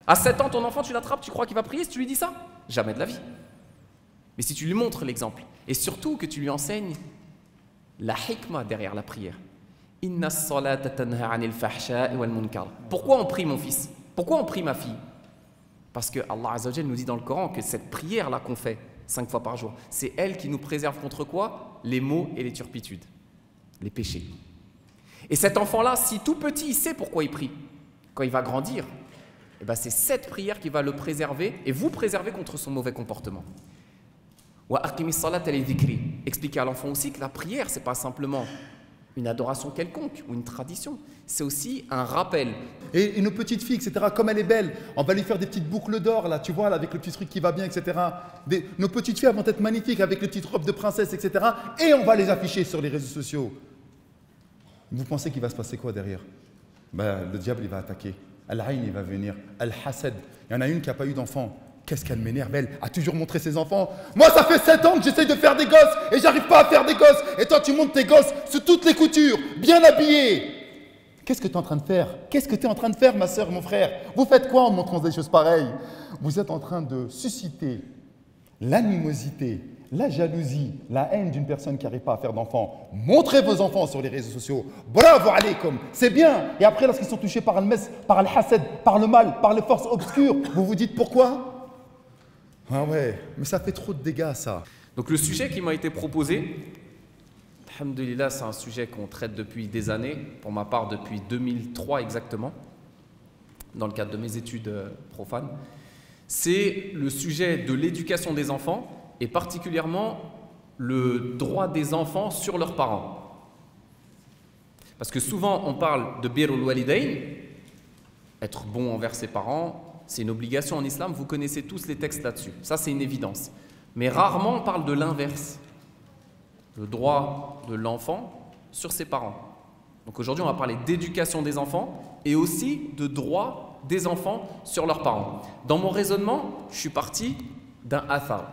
À 7 ans, ton enfant, tu l'attrapes, tu crois qu'il va prier si tu lui dis ça? Jamais de la vie. Mais si tu lui montres l'exemple, et surtout que tu lui enseignes la hikmah derrière la prière. Inna as-salata tanha 'anil fahsha'i wal munkar. Pourquoi on prie, mon fils? Pourquoi on prie, ma fille? Parce que Allah Azza wa Jalla nous dit dans le Coran que cette prière-là qu'on fait 5 fois par jour, c'est elle qui nous préserve contre quoi? Les maux et les turpitudes, les péchés. Et cet enfant-là, si tout petit, il sait pourquoi il prie, quand il va grandir, eh ben c'est cette prière qui va le préserver et vous préserver contre son mauvais comportement. Wa aqimis salata li dhikri. Expliquer à l'enfant aussi que la prière, c'est pas simplement une adoration quelconque ou une tradition, c'est aussi un rappel. Et nos petites filles, etc., comme elle est belle, on va lui faire des petites boucles d'or, là, tu vois, là, avec le petit truc qui va bien, etc. Nos petites filles elles vont être magnifiques avec les petites robes de princesse, etc. Et on va les afficher sur les réseaux sociaux. Vous pensez qu'il va se passer quoi derrière? Ben, le diable, il va attaquer. Al-Ayn, il va venir. Al-Hasad. Il y en a une qui n'a pas eu d'enfant. Qu'est-ce qu'elle m'énerve, elle a toujours montré ses enfants. Moi, ça fait 7 ans que j'essaie de faire des gosses et j'arrive pas à faire des gosses. Et toi, tu montes tes gosses sous toutes les coutures, bien habillés. Qu'est-ce que tu es en train de faire? Qu'est-ce que tu es en train de faire, ma soeur, mon frère? Vous faites quoi en montrant des choses pareilles? Vous êtes en train de susciter l'animosité, la jalousie, la haine d'une personne qui n'arrive pas à faire d'enfants. Montrez vos enfants sur les réseaux sociaux. Bravo, alaykoum, c'est bien. Et après, lorsqu'ils sont touchés par le mes, par le hasad, par le mal, par les forces obscures, vous vous dites pourquoi? Ah ouais, mais ça fait trop de dégâts, ça. Donc le sujet qui m'a été proposé, alhamdoulilah, c'est un sujet qu'on traite depuis des années, pour ma part depuis 2003 exactement, dans le cadre de mes études profanes. C'est le sujet de l'éducation des enfants et particulièrement le droit des enfants sur leurs parents. Parce que souvent on parle de birrul walidayn, être bon envers ses parents, c'est une obligation en islam, vous connaissez tous les textes là-dessus, ça c'est une évidence. Mais rarement on parle de l'inverse, le droit de l'enfant sur ses parents. Donc aujourd'hui on va parler d'éducation des enfants et aussi de droit des enfants sur leurs parents. Dans mon raisonnement, je suis parti d'un athar,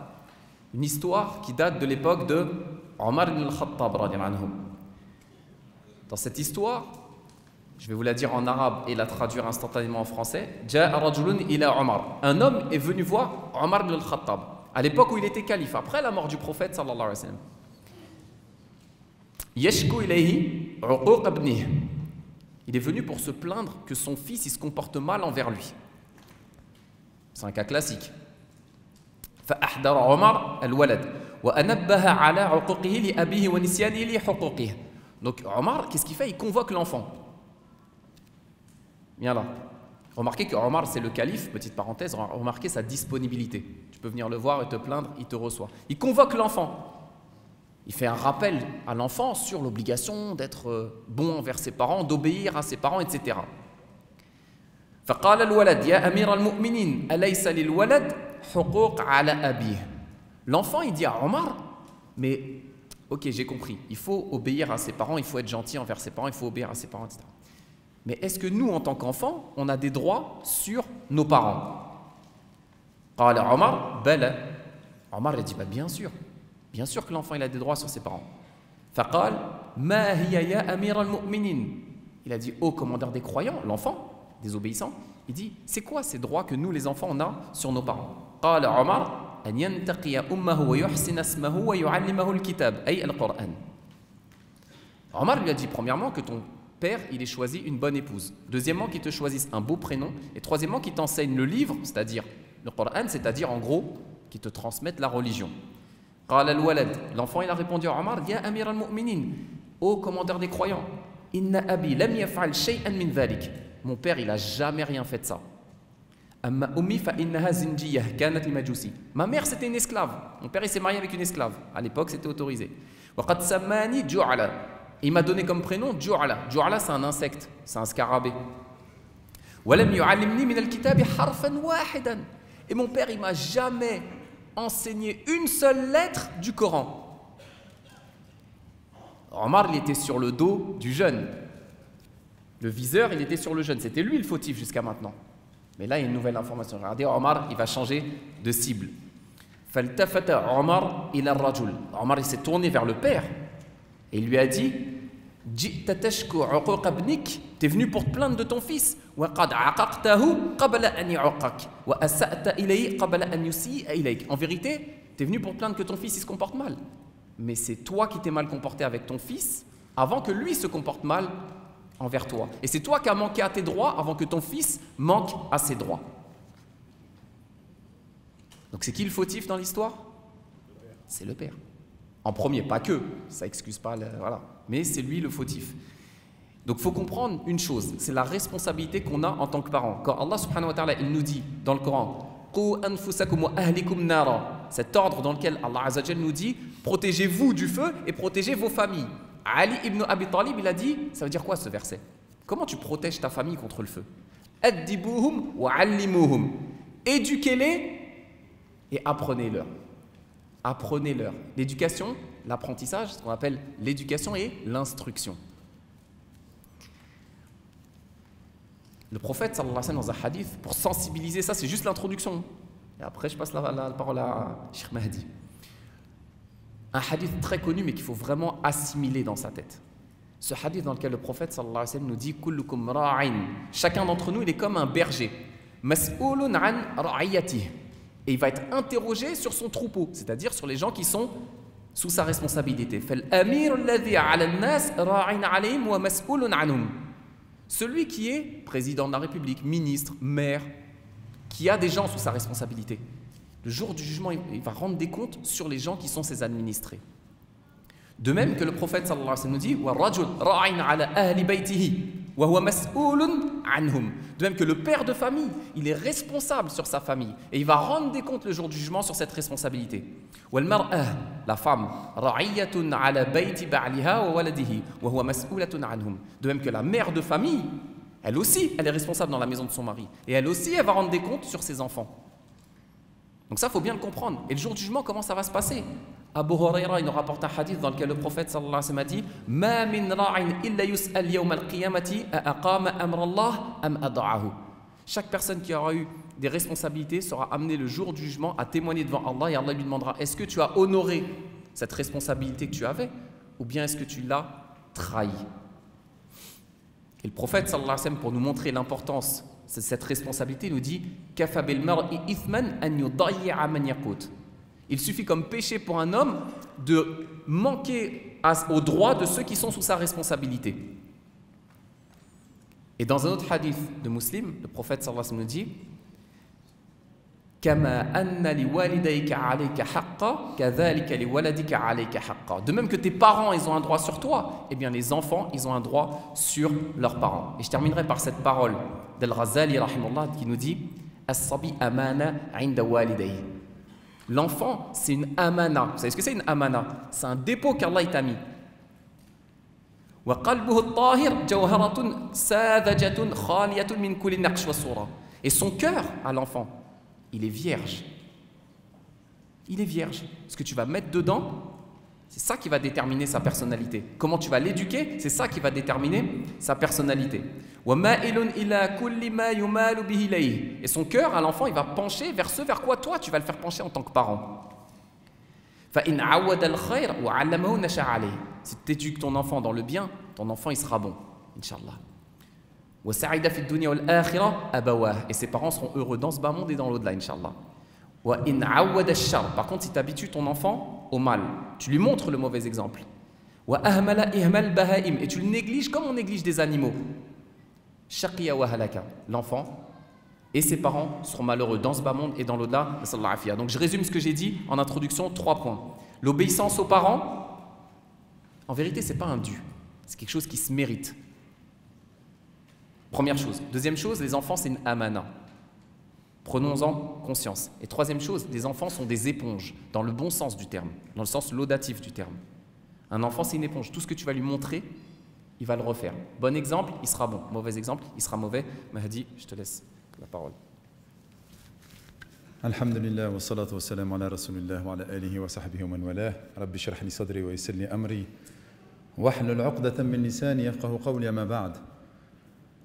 une histoire qui date de l'époque de Omar ibn al-Khattab radiyallahu anhu. Dans cette histoire, je vais vous la dire en arabe et la traduire instantanément en français. Ja'a rajulun ila Omar. Un homme est venu voir Omar ibn al-Khattab à l'époque où il était calife, après la mort du prophète sallallahu alayhi wa sallam. Yashku ilayhi uquq ibnihi. Il est venu pour se plaindre que son fils il se comporte mal envers lui. C'est un cas classique. فأحضر عمر الولد وأنبه على عقوقه لأبيه ونسيانه لحقوقه. Donc Omar, qu'est-ce qu'il fait? Il convoque l'enfant. Viens là. Remarquez que Omar, c'est le calife, petite parenthèse, remarquez sa disponibilité. Tu peux venir le voir et te plaindre, il te reçoit. Il convoque l'enfant. Il fait un rappel à l'enfant sur l'obligation d'être bon envers ses parents, d'obéir à ses parents, etc. فقال الولد يا أمير المؤمنين أليس للولد حقوق على أبيه. L'enfant, il dit à Omar, mais ok, j'ai compris, il faut obéir à ses parents, il faut être gentil envers ses parents, il faut obéir à ses parents, etc. Mais est-ce que nous, en tant qu'enfants, on a des droits sur nos parents? قال عمر بلى. Omar, il dit, bah, bien sûr que l'enfant il a des droits sur ses parents. فقال ما هي يا أمير المؤمنين. Il a dit, ô commandeur des croyants, l'enfant, des obéissants, il dit, c'est quoi ces droits que nous les enfants on a sur nos parents? قال عمر أن ينتقي أمه ويحسن اسمه ويعلمه الكتاب أي القرآن. Omar lui a dit premièrement que ton père il ait choisi une bonne épouse, deuxièmement qu'il te choisisse un beau prénom et troisièmement qu'il t'enseigne le livre, c'est-à-dire le Coran, c'est-à-dire en gros qu'il te transmette la religion. قال الولد, l'enfant il a répondu à Omar, يا أمير المؤمنين, ô commandeur des croyants, إن أبي لم يفعل شيئا من ذلك. Mon père il a jamais rien fait de ça. أما أمي فإنها زنجية كانت لمجوسي. Ma mère c'était une esclave. Mon père il s'est marié avec une esclave. À l'époque c'était autorisé. وقد سماني جعلة. Il m'a donné comme prénom Ju'ala. Ju'ala c'est un insecte, c'est un scarabée. ولم يعلمني من الكتاب حرفا واحدا. Et mon père il m'a jamais enseigné une seule lettre du Coran. Omar il était sur le dos du jeune. Le viseur il était sur le jeune. C'était lui le fautif jusqu'à maintenant. Mais là il y a une nouvelle information. Regardez, Omar il va changer de cible. فالتفت عمر إلى الرجل. Omar il s'est tourné vers le père et il lui a dit, tu Tu es venu pour te plaindre de ton fils. En vérité, tu es venu pour te plaindre que ton fils il se comporte mal. Mais c'est toi qui t'es mal comporté avec ton fils avant que lui se comporte mal envers toi. Et c'est toi qui as manqué à tes droits avant que ton fils manque à ses droits. Donc c'est qui le fautif dans l'histoire? C'est le père. En premier, pas que, ça excuse pas, voilà. Mais c'est lui le fautif. Donc il faut comprendre une chose, c'est la responsabilité qu'on a en tant que parent. Quand Allah subhanahu wa ta'ala il nous dit dans le Coran, cet ordre dans lequel Allah Azza wa Jalla nous dit protégez-vous du feu et protégez vos familles. Ali ibn Abi Talib il a dit, ça veut dire quoi ce verset? Comment tu protèges ta famille contre le feu? Addibuhum wa allimuhum. Éduquez-les et apprenez-leur. Apprenez-leur. L'éducation, l'apprentissage, ce qu'on appelle l'éducation et l'instruction. Le prophète, sallallahu alayhi wa sallam, dans un hadith, pour sensibiliser ça, c'est juste l'introduction. Et après, je passe la parole à Cheikh Mahdi. Un hadith très connu, mais qu'il faut vraiment assimiler dans sa tête. Ce hadith dans lequel le prophète, sallallahu alayhi wa sallam, nous dit « Kullukum ra'in » Chacun d'entre nous, il est comme un berger. « Mas'oulun an ra'iyatih » Et il va être interrogé sur son troupeau, c'est-à-dire sur les gens qui sont sous sa responsabilité. « Fal-amir alladhi 'ala an-nas ra'in 'alayhim wa mas'oulun 'anhum » Celui qui est président de la République, ministre, maire, qui a des gens sous sa responsabilité. Le jour du jugement, il va rendre des comptes sur les gens qui sont ses administrés. De même que le prophète sallallahu alayhi wa sallam nous dit وَالرَّجُلْ رَاعٍ عَلَى أَهْلِ بَيْتِهِ وَهُوَ مَسْئُولٌ عَنْهُمْ. De même que le père de famille, il est responsable sur sa famille et il va rendre des comptes le jour du jugement sur cette responsabilité. وَالْمَرْأَةُ, la femme, رَعِيَّةٌ عَلَى بَيْتِ بَعْلِهَا وَوَلَدِهِ وَهُوَ مَسْئُولَةٌ عَنْهُمْ. De même que la mère de famille, elle aussi, elle est responsable dans la maison de son mari et elle aussi, elle va rendre des comptes sur ses enfants. Donc ça, il faut bien le comprendre. Et le jour du jugement, comment ça va se passer? Abu Huraira, il nous rapporte un hadith dans lequel le prophète sallallahu alayhi wa sallam a dit « Ma min ra'in illa yus'al yawm al-qiyamati aqama amra Allah am ada'ahu » Chaque personne qui aura eu des responsabilités sera amenée le jour du jugement à témoigner devant Allah et Allah lui demandera « Est-ce que tu as honoré cette responsabilité que tu avais ou bien est-ce que tu l'as trahi ?» Et le prophète sallallahu alayhi wa sallam, pour nous montrer l'importance de cette responsabilité, nous dit « Kafa bil mar'i ithman an yudayyi'a man yaqut » Il suffit comme péché pour un homme de manquer aux droits de ceux qui sont sous sa responsabilité. Et dans un autre hadith de Muslim, le prophète sallallahu alayhi wa sallam nous dit Kama anna li walidayka alayka haqqa kadhalika li waladika alayka haqqa. De même que tes parents ils ont un droit sur toi, eh bien les enfants ils ont un droit sur leurs parents. Et je terminerai par cette parole d'Al-Ghazali rahimahullah qui nous dit As-sabi amana 'inda walidayhi. L'enfant, c'est une amana. Vous savez ce que c'est une amana? C'est un dépôt qu'Allah t'a mis. Et son cœur à l'enfant, il est vierge. Il est vierge. Ce que tu vas mettre dedans, c'est ça qui va déterminer sa personnalité. Comment tu vas l'éduquer, c'est ça qui va déterminer sa personnalité. Et son cœur à l'enfant, il va pencher vers ce vers quoi toi tu vas le faire pencher en tant que parent. Si tu éduques ton enfant dans le bien, ton enfant il sera bon, Inch'Allah. Et ses parents seront heureux dans ce bas monde et dans l'au-delà, Inch'Allah. Par contre, si tu habitues ton enfant au mal, tu lui montres le mauvais exemple. Et tu le négliges comme on néglige des animaux. L'enfant et ses parents seront malheureux dans ce bas monde et dans l'au-delà. Donc je résume ce que j'ai dit en introduction, 3 points. L'obéissance aux parents, en vérité, ce n'est pas un dû. C'est quelque chose qui se mérite. Première chose. Deuxième chose, les enfants, c'est une amana. Prenons-en conscience. Et troisième chose, les enfants sont des éponges, dans le bon sens du terme, dans le sens laudatif du terme. Un enfant, c'est une éponge. Tout ce que tu vas lui montrer, il va le refaire. Bon exemple, il sera bon. Mauvais exemple, il sera mauvais. Mahdi, je te laisse la parole. Alhamdulillah, wa salatu wa salam ala rasulillah wa ala alihi wa sahbihi wa man walah. Rabbi shrah li sadri wa yassir li amri. Wahlul 'uqdatan min lisani yafqahu qawli amma ba'd.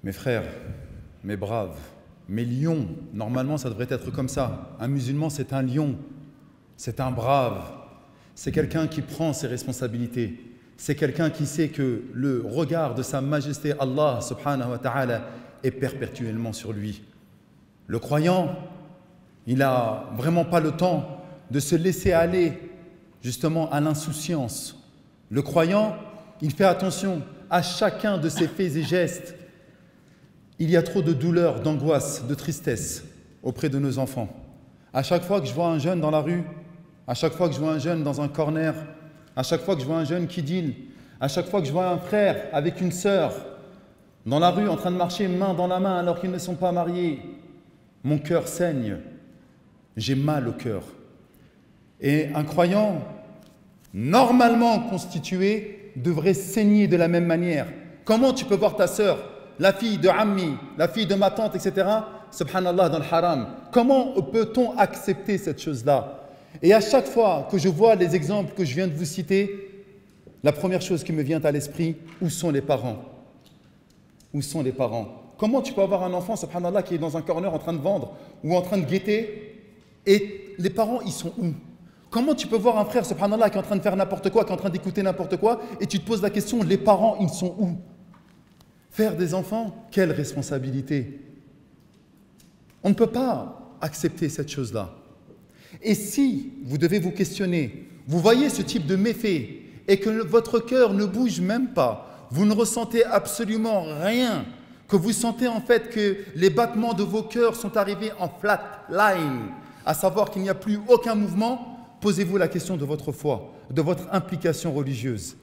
Mes frères, mes braves, mes lions, normalement ça devrait être comme ça. Un musulman c'est un lion, c'est un brave, c'est quelqu'un qui prend ses responsabilités. c'est quelqu'un qui sait que le regard de sa majesté Allah subhanahu wa ta'ala est perpétuellement sur lui. Le croyant, il n'a vraiment pas le temps de se laisser aller justement à l'insouciance. Le croyant, il fait attention à chacun de ses faits et gestes. Il y a trop de douleur, d'angoisse, de tristesse auprès de nos enfants. À chaque fois que je vois un jeune dans la rue, à chaque fois que je vois un jeune dans un corner, à chaque fois que je vois un jeune qui deal, à chaque fois que je vois un frère avec une sœur dans la rue en train de marcher main dans la main alors qu'ils ne sont pas mariés, mon cœur saigne, j'ai mal au cœur. Et un croyant normalement constitué devrait saigner de la même manière. Comment tu peux voir ta sœur, la fille de Ammi, la fille de ma tante, etc., subhanallah, dans le haram? Comment peut-on accepter cette chose-là? Et à chaque fois que je vois les exemples que je viens de vous citer, la première chose qui me vient à l'esprit, où sont les parents? Où sont les parents? Comment tu peux avoir un enfant, subhanallah, qui est dans un corner en train de vendre ou en train de guetter, et les parents, ils sont où? Comment tu peux voir un frère, subhanallah, qui est en train de faire n'importe quoi, qui est en train d'écouter n'importe quoi, et tu te poses la question, les parents, ils sont où? Faire des enfants, quelle responsabilité! On ne peut pas accepter cette chose-là. Et si vous devez vous questionner, vous voyez ce type de méfait, et que votre cœur ne bouge même pas, vous ne ressentez absolument rien, que vous sentez en fait que les battements de vos cœurs sont arrivés en flat line, à savoir qu'il n'y a plus aucun mouvement, posez-vous la question de votre foi, de votre implication religieuse.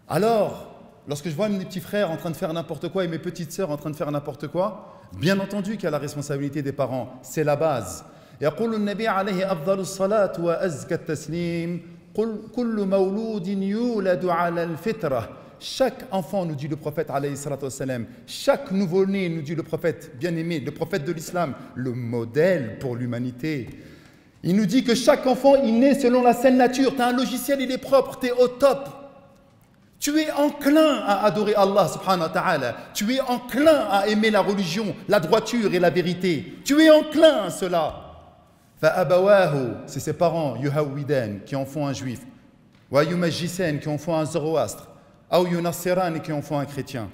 Alors, lorsque je vois mes petits frères en train de faire n'importe quoi et mes petites sœurs en train de faire n'importe quoi, bien entendu qu'il y a la responsabilité des parents, c'est la base. يقول النبي عليه أفضل الصلاة وأزكى التسليم كل مولود يولد على الفطرة. Chaque enfant, nous dit le prophète alayhi salatu wassalam, chaque nouveau-né, nous dit le prophète bien-aimé, le prophète de l'islam, le modèle pour l'humanité. Il nous dit que chaque enfant, il naît selon la saine nature. Tu as un logiciel, il est propre, tu es au top. Tu es enclin à adorer Allah subhanahu wa ta'ala. Tu es enclin à aimer la religion, la droiture et la vérité. Tu es enclin à cela. Fa'abawahu, c'est ses parents, yuhawwidan, qui en font un juif. Wa yumajjisan, qui en font un zoroastre. Ou yunassiran, qui en font un chrétien.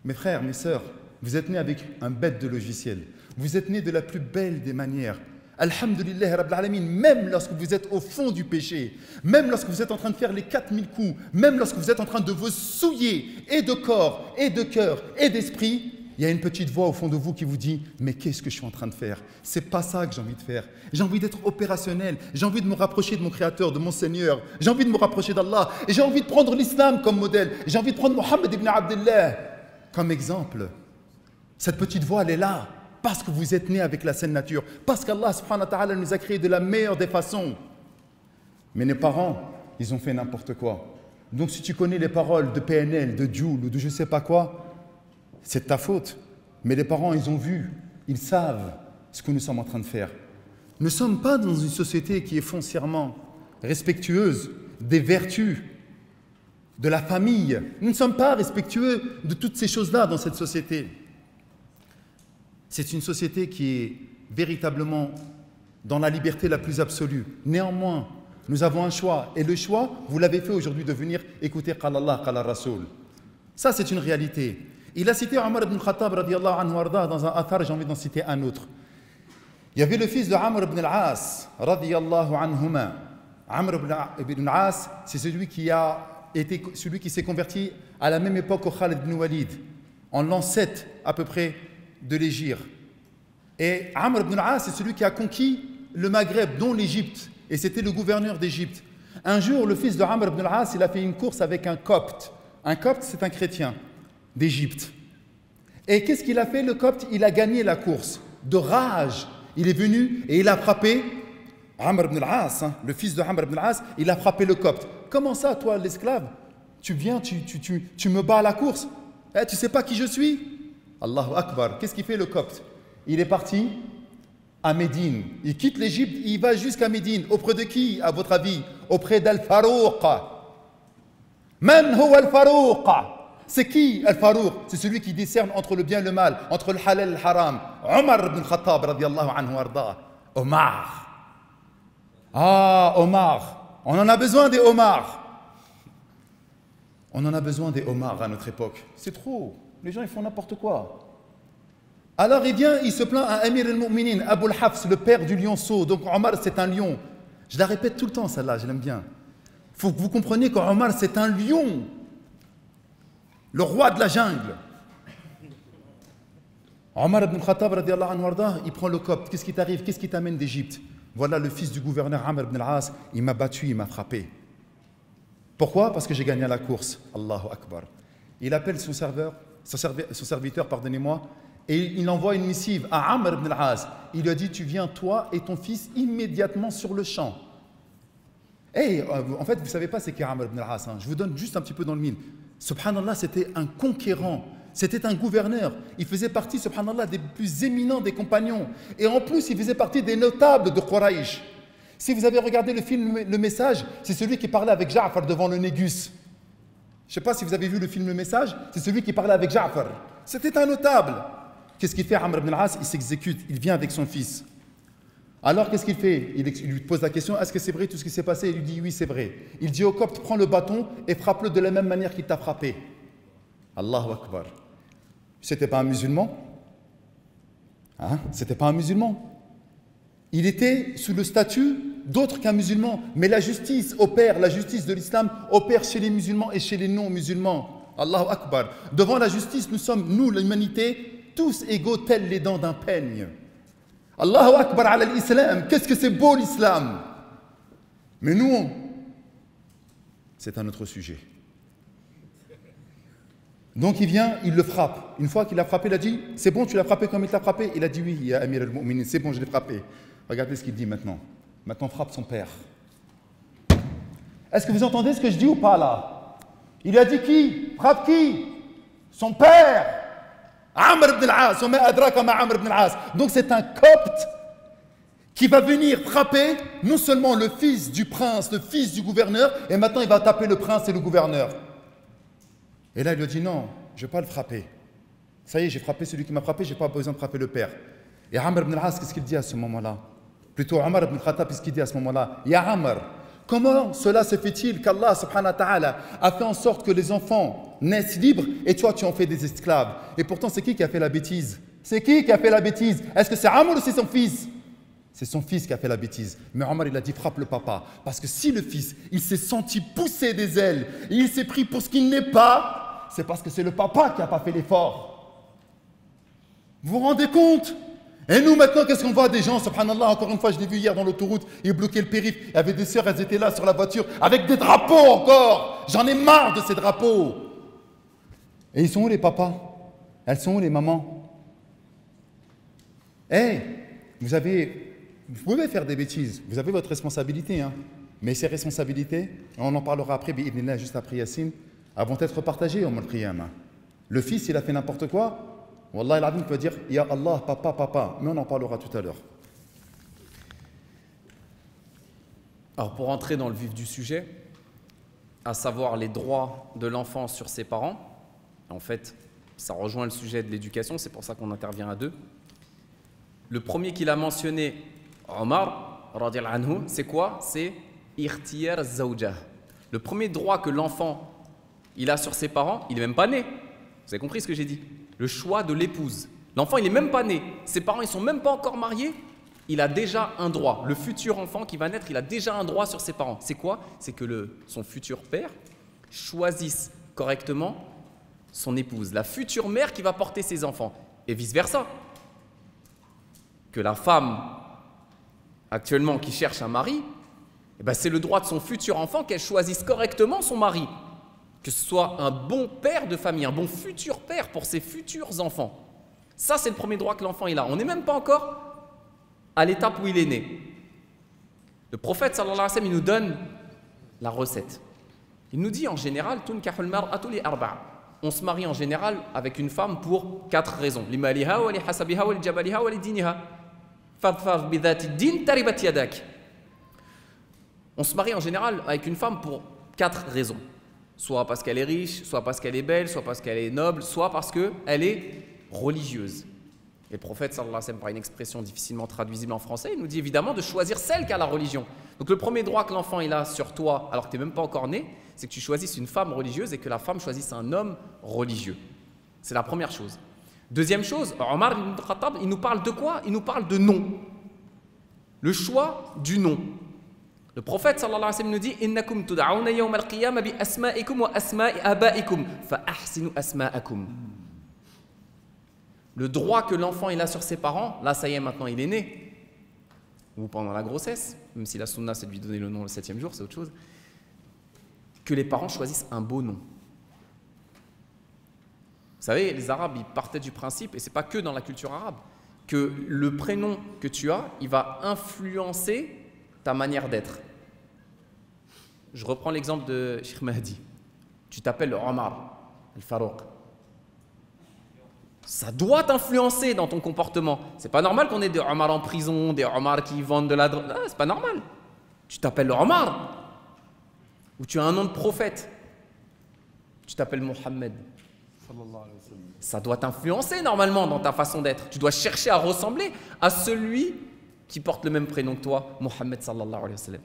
Mes frères, mes sœurs, vous êtes nés avec un bête de logiciel. Vous êtes nés de la plus belle des manières. Alhamdulillah Rabbil Alamin, même lorsque vous êtes au fond du péché, même lorsque vous êtes en train de faire les 4000 coups, même lorsque vous êtes en train de vous souiller et de corps, et de cœur, et d'esprit, il y a une petite voix au fond de vous qui vous dit « Mais qu'est-ce que je suis en train de faire? C'est pas ça que j'ai envie de faire. J'ai envie d'être opérationnel, j'ai envie de me rapprocher de mon Créateur, de mon Seigneur, j'ai envie de me rapprocher d'Allah, et j'ai envie de prendre l'islam comme modèle, j'ai envie de prendre Mohammed ibn Abdullah comme exemple. » Cette petite voix, elle est là. Parce que vous êtes nés avec la saine nature, parce qu'Allah subhanahu wa ta'ala nous a créés de la meilleure des façons. Mais les parents, ils ont fait n'importe quoi. Donc si tu connais les paroles de PNL, de Joule ou de je sais pas quoi, c'est de ta faute. Mais les parents, ils ont vu, ils savent ce que nous sommes en train de faire. Nous ne sommes pas dans une société qui est foncièrement respectueuse des vertus, de la famille. Nous ne sommes pas respectueux de toutes ces choses-là dans cette société. C'est une société qui est véritablement dans la liberté la plus absolue. Néanmoins, nous avons un choix. Et le choix, vous l'avez fait aujourd'hui de venir écouter Qala Allah, Qala Rasoul. Ça, c'est une réalité. Il a cité Omar ibn Khattab radiallahu anhu arda dans un athar, j'ai envie d'en citer un autre. Il y avait le fils de Amr ibn al-As radiallahu anhuma. Amr ibn al-As, c'est celui qui s'est converti à la même époque au Khalid ibn Walid, en l'an 7 à peu près de l'Égypte. Et Amr ibn al-As, c'est celui qui a conquis le Maghreb, dont l'Égypte, et c'était le gouverneur d'Égypte. Un jour, le fils de Amr ibn al-As, il a fait une course avec un copte. Un copte, c'est un chrétien d'Égypte. Et qu'est-ce qu'il a fait, le copte? Il a gagné la course. De rage, il est venu et il a frappé Amr ibn al-As, le fils de Amr ibn al-As, il a frappé le copte. Comment ça, toi, l'esclave? Tu viens, tu me bats à la course? Tu sais pas qui je suis? Allahu Akbar. Qu'est-ce qu'il fait le copte? Il est parti à Médine. Il quitte l'Égypte, il va jusqu'à Médine. Auprès de qui, à votre avis? Auprès d'Al-Farouq. Man huwa Al-Farouq? C'est qui Al-Farouq? C'est celui qui discerne entre le bien et le mal, entre le halal et le haram. Omar ibn Khattab radiallahu anhu arda. Omar. Ah, Omar. On en a besoin des Omar. On en a besoin des homards à notre époque. C'est trop. Les gens, ils font n'importe quoi. Alors il vient, il se plaint à Amir al-Mu'minin, Abu al-Hafs, le père du lionceau. Donc Omar, c'est un lion. Je la répète tout le temps, celle-là, je l'aime bien. Il faut que vous compreniez qu'Omar, c'est un lion. Le roi de la jungle. Omar ibn Khattab, radiallahu anhu wardah, il prend le copte. Qu'est-ce qui t'arrive? Qu'est-ce qui t'amène d'Égypte? Voilà le fils du gouverneur Amr ibn al-As, il m'a battu, il m'a frappé. Pourquoi? Parce que j'ai gagné la course. Allahu Akbar. Il appelle son serviteur, pardonnez-moi, et il envoie une missive à Amr ibn al-As. Il lui a dit, tu viens toi et ton fils immédiatement sur le champ. Et en fait, vous ne savez pas c'est qui Amr ibn al-As. Hein. Je vous donne juste un petit peu dans le mille. Subhanallah, c'était un conquérant. C'était un gouverneur. Il faisait partie, subhanallah, des plus éminents des compagnons. Et en plus, il faisait partie des notables de Quraysh. Si vous avez regardé le film Le Message, c'est celui qui parlait avec Ja'far devant le Négus. Je ne sais pas si vous avez vu le film Le Message, c'est celui qui parlait avec Ja'far. C'était un notable. Qu'est-ce qu'il fait Amr ibn al-As? Il s'exécute, il vient avec son fils. Alors qu'est-ce qu'il fait? Il lui pose la question, est-ce que c'est vrai tout ce qui s'est passé? Il lui dit oui, c'est vrai. Il dit au copte, prends le bâton et frappe-le de la même manière qu'il t'a frappé. Allahu Akbar. C'était pas un musulman? Hein? C'était pas un musulman. Il était sous le statut d'autre qu'un musulman. Mais la justice opère, la justice de l'islam opère chez les musulmans et chez les non-musulmans. Allahu Akbar. Devant la justice, nous sommes, nous, l'humanité, tous égaux tels les dents d'un peigne. Allahu Akbar ala l'islam. Qu'est-ce que c'est beau l'islam. Mais nous, c'est un autre sujet. Donc il vient, il le frappe. Une fois qu'il l'a frappé, il a dit, c'est bon, tu l'as frappé comme il t'a frappé? Il a dit oui, ya Amir al-Mu'minin, c'est bon, je l'ai frappé. Regardez ce qu'il dit maintenant. Maintenant, frappe son père. Est-ce que vous entendez ce que je dis ou pas là? Il lui a dit qui? Frappe qui? Son père. Amr ibn al-As. Amr ibn al-As. Donc c'est un copte qui va venir frapper non seulement le fils du prince, le fils du gouverneur, et maintenant il va taper le prince et le gouverneur. Et là il lui a dit non, je ne vais pas le frapper. Ça y est, j'ai frappé celui qui m'a frappé, je n'ai pas besoin de frapper le père. Et Amr ibn al-As, qu'est-ce qu'il dit à ce moment-là? Plutôt Omar ibn Khattab, qu'est-ce qu'il dit à ce moment-là? Ya Amr, comment cela se fait-il qu'Allah subhanahu wa ta'ala a fait en sorte que les enfants naissent libres et toi tu en fais des esclaves? Et pourtant c'est qui a fait la bêtise? C'est qui a fait la bêtise? Est-ce que c'est Amr ou c'est son fils? C'est son fils qui a fait la bêtise. Mais Omar il a dit frappe le papa. Parce que si le fils il s'est senti pousser des ailes et il s'est pris pour ce qu'il n'est pas, c'est parce que c'est le papa qui n'a pas fait l'effort. Vous vous rendez compte? Et nous maintenant, qu'est-ce qu'on voit des gens, subhanallah, encore une fois, je l'ai vu hier dans l'autoroute, ils bloquaient le périph', il y avait des sœurs, elles étaient là sur la voiture, avec des drapeaux encore. J'en ai marre de ces drapeaux. Et ils sont où les papas? Elles sont où les mamans? Vous pouvez faire des bêtises, vous avez votre responsabilité, hein. Mais ces responsabilités, on en parlera après, juste après Yassine, vont être partagées au Yawm al-Qiyamah. Le fils, il a fait n'importe quoi, Wallah, il peut dire Ya Allah, papa, papa, mais on en parlera tout à l'heure. Alors, pour entrer dans le vif du sujet, à savoir les droits de l'enfant sur ses parents, en fait, ça rejoint le sujet de l'éducation, c'est pour ça qu'on intervient à deux. Le premier qu'il a mentionné, Omar, radiallahu anhu, c'est quoi? C'est Irtiyar Zawjah. Le premier droit que l'enfant il a sur ses parents, il n'est même pas né. Vous avez compris ce que j'ai dit? Le choix de l'épouse. L'enfant, il n'est même pas né. Ses parents, ils ne sont même pas encore mariés. Il a déjà un droit. Le futur enfant qui va naître, il a déjà un droit sur ses parents. C'est quoi? C'est que son futur père choisisse correctement son épouse. La future mère qui va porter ses enfants. Et vice-versa. Que la femme, actuellement, qui cherche un mari, eh ben, c'est le droit de son futur enfant qu'elle choisisse correctement son mari. Que ce soit un bon père de famille, un bon futur père pour ses futurs enfants. Ça, c'est le premier droit que l'enfant il a. On n'est même pas encore à l'étape où il est né. Le prophète, sallallahu alayhi wa sallam, il nous donne la recette. Il nous dit en général, on se marie en général avec une femme pour 4 raisons. On se marie en général avec une femme pour 4 raisons. Soit parce qu'elle est riche, soit parce qu'elle est belle, soit parce qu'elle est noble, soit parce qu'elle est religieuse. Et le prophète, sallallahu alayhi wa sallam, par une expression difficilement traduisible en français, il nous dit évidemment de choisir celle qui a la religion. Donc le premier droit que l'enfant il a sur toi, alors que tu n'es même pas encore né, c'est que tu choisisses une femme religieuse et que la femme choisisse un homme religieux. C'est la première chose. Deuxième chose, Omar ibn Khattab, il nous parle de quoi? Il nous parle de nom. Le choix du nom. Le prophète sallallahu alayhi wa sallam nous dit Innakum tud'auna yawm al-qiyamah bi asma'ikum wa asma'i abaikum fa ahsinu asma'akum. Le droit que l'enfant il a sur ses parents, là ça y est maintenant il est né, ou pendant la grossesse, même si la sunna c'est de lui donner le nom le 7e jour, c'est autre chose, que les parents choisissent un beau nom. Vous savez, les Arabes ils partaient du principe, et c'est pas que dans la culture arabe, que le prénom que tu as, il va influencer ta manière d'être. Je reprends l'exemple de Cheikh Mahdi. Tu t'appelles Omar, Al-Farouq. Ça doit t'influencer dans ton comportement. C'est pas normal qu'on ait des Omar en prison, des Omar qui vendent de la drogue. Ah, c'est pas normal. Tu t'appelles Omar. Ou tu as un nom de prophète. Tu t'appelles Mohammed. Ça doit t'influencer normalement dans ta façon d'être. Tu dois chercher à ressembler à celui qui porte le même prénom que toi, Mohammed sallallahu alayhi wa sallam.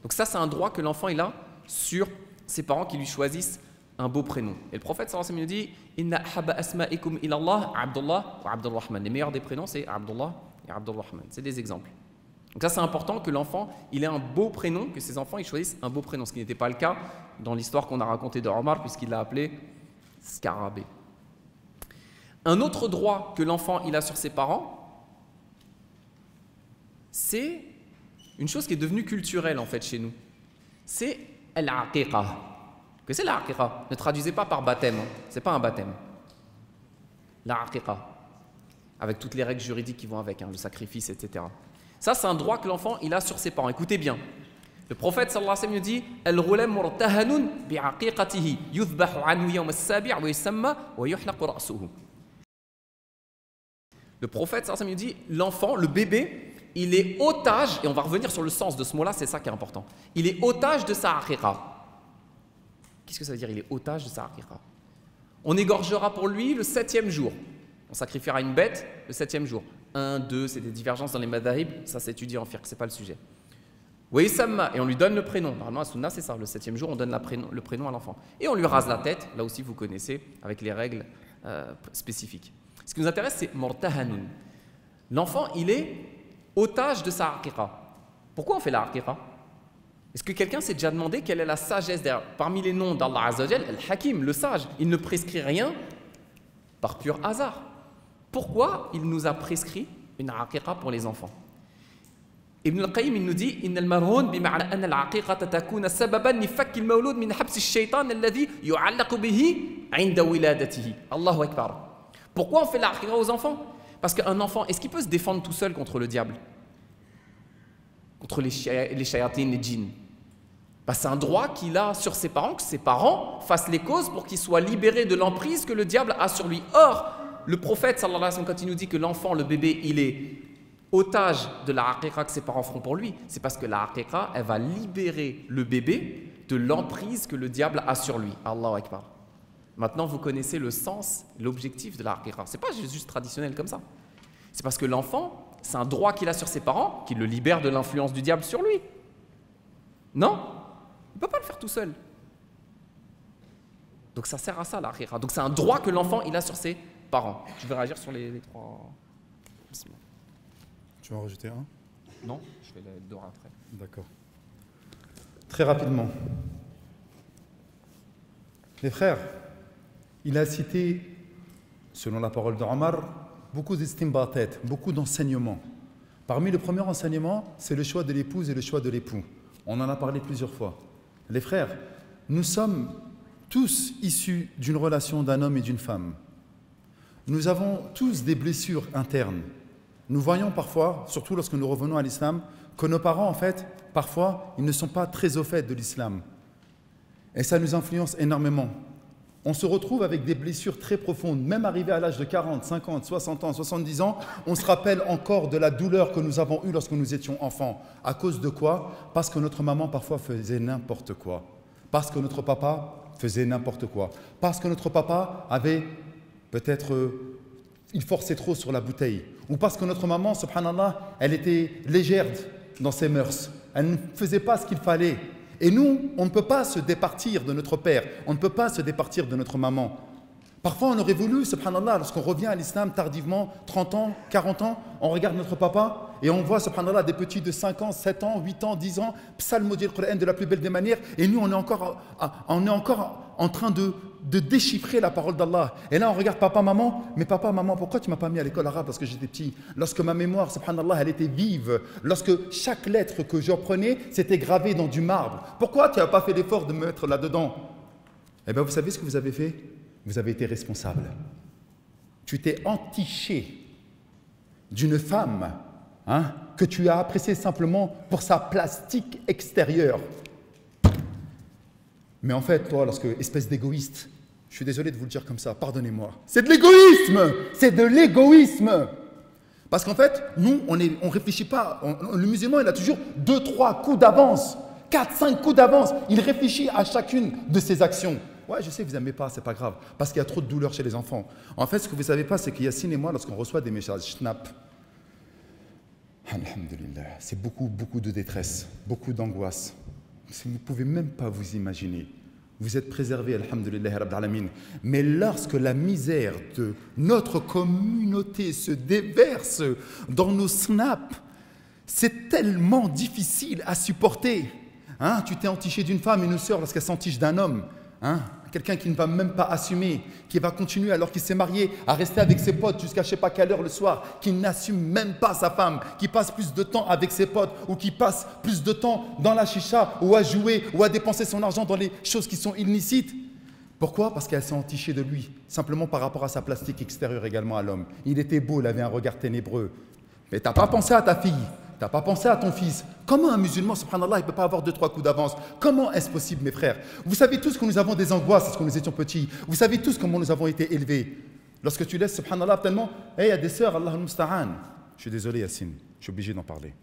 Donc ça, c'est un droit que l'enfant il a sur ses parents qui lui choisissent un beau prénom. Et le prophète sallallahu alayhi wa sallam nous dit Inna habba asma'ikum ilallah Abdullah wa Abdurrahman. Les meilleurs des prénoms, c'est Abdullah et Abdurrahman. C'est des exemples. Donc ça, c'est important que l'enfant il ait un beau prénom, que ses enfants ils choisissent un beau prénom, ce qui n'était pas le cas dans l'histoire qu'on a racontée de Omar, puisqu'il l'a appelé Scarabée. Un autre droit que l'enfant il a sur ses parents, c'est une chose qui est devenue culturelle en fait chez nous. C'est l'aqiqa. Que c'est l'aqiqa? Ne traduisez pas par baptême, hein. C'est pas un baptême. L'aqiqa, avec toutes les règles juridiques qui vont avec, hein, le sacrifice, etc. Ça, c'est un droit que l'enfant il a sur ses parents. Écoutez bien. Le prophèt sallallahu alayhi wa sallam dit Al-ghulam murtahanun bi'aqiqatihi yuthbahu anhu yawm as-sabi' wa yusamma wa yuhlaqu ra'suhu. Le prophète sallallahu alayhi wa sallam dit l'enfant, le bébé, il est otage, et on va revenir sur le sens de ce mot-là, c'est ça qui est important. Il est otage de sa aqiqa. Qu'est-ce que ça veut dire? Il est otage de sa aqiqa. On égorgera pour lui le 7e jour. On sacrifiera une bête le 7e jour. 1, 2, c'est des divergences dans les madhahib, ça s'étudie en fiqh, c'est pas le sujet. Oui, Samma, et on lui donne le prénom. Normalement, à Sunna, c'est ça, le 7e jour, on donne le prénom à l'enfant. Et on lui rase la tête, là aussi vous connaissez, avec les règles spécifiques. Ce qui nous intéresse, c'est Mortahanun. L'enfant, il est otage de sa aqiqa. Pourquoi on fait la aqiqa? Est-ce que quelqu'un s'est déjà demandé quelle est la sagesse derrière? Parmi les noms d'Allah Azza wa Jal, Al-Hakim, le sage, il ne prescrit rien par pur hasard. Pourquoi il nous a prescrit une aqiqa pour les enfants? Ibn al-Qayyim il nous dit إن المرهون بمعنى أن العقيقة تكون سببا لفك المولود من حبس الشيطان الذي يعلق به عند ولادته. Allahu Akbar. Pourquoi on fait la aqiqa aux enfants? Parce qu'un enfant, est-ce qu'il peut se défendre tout seul contre le diable? Contre les shayatines, les djinns? C'est un droit qu'il a sur ses parents, que ses parents fassent les causes pour qu'il soit libéré de l'emprise que le diable a sur lui. Or, le prophète, sallallahu alayhi wa sallam, quand il nous dit que l'enfant, le bébé, il est otage de la aqiqa que ses parents feront pour lui, c'est parce que la aqiqa, elle va libérer le bébé de l'emprise que le diable a sur lui. Allahu Akbar. Maintenant, vous connaissez le sens, l'objectif de la aqiqa. Ce n'est pas juste traditionnel comme ça. C'est parce que l'enfant, c'est un droit qu'il a sur ses parents qui le libère de l'influence du diable sur lui. Non, il ne peut pas le faire tout seul. Donc ça sert à ça, la aqiqa. Donc c'est un droit que l'enfant il a sur ses parents. Je vais réagir sur les trois. Tu vas en rajouter un? Non, je fais les deux après. D'accord. Très rapidement. Les frères, il a cité, selon la parole d'Omar, beaucoup d'istimbatat, beaucoup d'enseignements. Parmi les premiers enseignements, c'est le choix de l'épouse et le choix de l'époux. On en a parlé plusieurs fois. Les frères, nous sommes tous issus d'une relation d'un homme et d'une femme. Nous avons tous des blessures internes. Nous voyons parfois, surtout lorsque nous revenons à l'islam, que nos parents, en fait, parfois, ils ne sont pas très au fait de l'islam. Et ça nous influence énormément. On se retrouve avec des blessures très profondes, même arrivé à l'âge de 40, 50, 60 ans, 70 ans, on se rappelle encore de la douleur que nous avons eue lorsque nous étions enfants. À cause de quoi? Parce que notre maman parfois faisait n'importe quoi. Parce que notre papa faisait n'importe quoi. Parce que notre papa avait peut-être il forçait trop sur la bouteille. Ou parce que notre maman, subhanallah, elle était légère dans ses mœurs. Elle ne faisait pas ce qu'il fallait. Et nous, on ne peut pas se départir de notre père. On ne peut pas se départir de notre maman. Parfois, on aurait voulu, subhanallah, lorsqu'on revient à l'islam tardivement, 30 ans, 40 ans, on regarde notre papa et on voit, subhanallah, des petits de 5 ans, 7 ans, 8 ans, 10 ans, psalmodier le Coran de la plus belle des manières. Et nous, on est encore en train de déchiffrer la parole d'Allah. Et là, on regarde papa, maman. Mais papa, maman, pourquoi tu ne m'as pas mis à l'école arabe lorsque j'étais petit? Lorsque ma mémoire, subhanallah, elle était vive. Lorsque chaque lettre que j'apprenais, c'était gravé dans du marbre. Pourquoi tu n'as pas fait l'effort de me mettre là-dedans? Eh bien, vous savez ce que vous avez fait? Vous avez été responsable. Tu t'es entiché d'une femme que tu as appréciée simplement pour sa plastique extérieure. Mais en fait, toi, espèce d'égoïste, je suis désolé de vous le dire comme ça, pardonnez-moi. C'est de l'égoïsme! C'est de l'égoïsme! Parce qu'en fait, nous, on réfléchit pas. Le musulman, il a toujours 2-3 coups d'avance, 4-5 coups d'avance. Il réfléchit à chacune de ses actions. Ouais, je sais que vous n'aimez pas, c'est pas grave, parce qu'il y a trop de douleur chez les enfants. En fait, ce que vous ne savez pas, c'est qu'il Yassine et moi, lorsqu'on reçoit des messages snap, alhamdulillah, c'est beaucoup de détresse, beaucoup d'angoisse. Vous ne pouvez même pas vous imaginer. Vous êtes préservés, alhamdulillah, rabbil alamin. Mais lorsque la misère de notre communauté se déverse dans nos snaps, c'est tellement difficile à supporter. Tu t'es entiché d'une femme, une sœur, lorsqu'elle s'entiche d'un homme. Quelqu'un qui ne va même pas assumer, qui va continuer alors qu'il s'est marié à rester avec ses potes jusqu'à je ne sais pas quelle heure le soir, qui n'assume même pas sa femme, qui passe plus de temps avec ses potes ou qui passe plus de temps dans la chicha ou à jouer ou à dépenser son argent dans les choses qui sont illicites. Pourquoi? Parce qu'elle s'est entichée de lui, simplement par rapport à sa plastique extérieure également à l'homme. Il était beau, il avait un regard ténébreux. Mais tu n'as pas pensé à ta fille. Tu n'as pas pensé à ton fils. Comment un musulman, subhanallah, il ne peut pas avoir 2-3 coups d'avance? Comment est-ce possible, mes frères? Vous savez tous que nous avons des angoisses lorsque nous étions petits. Vous savez tous comment nous avons été élevés. Lorsque tu laisses, subhanallah, tellement... il y a des sœurs, Allah al-Musta'an. Je suis désolé, Yassine. Je suis obligé d'en parler.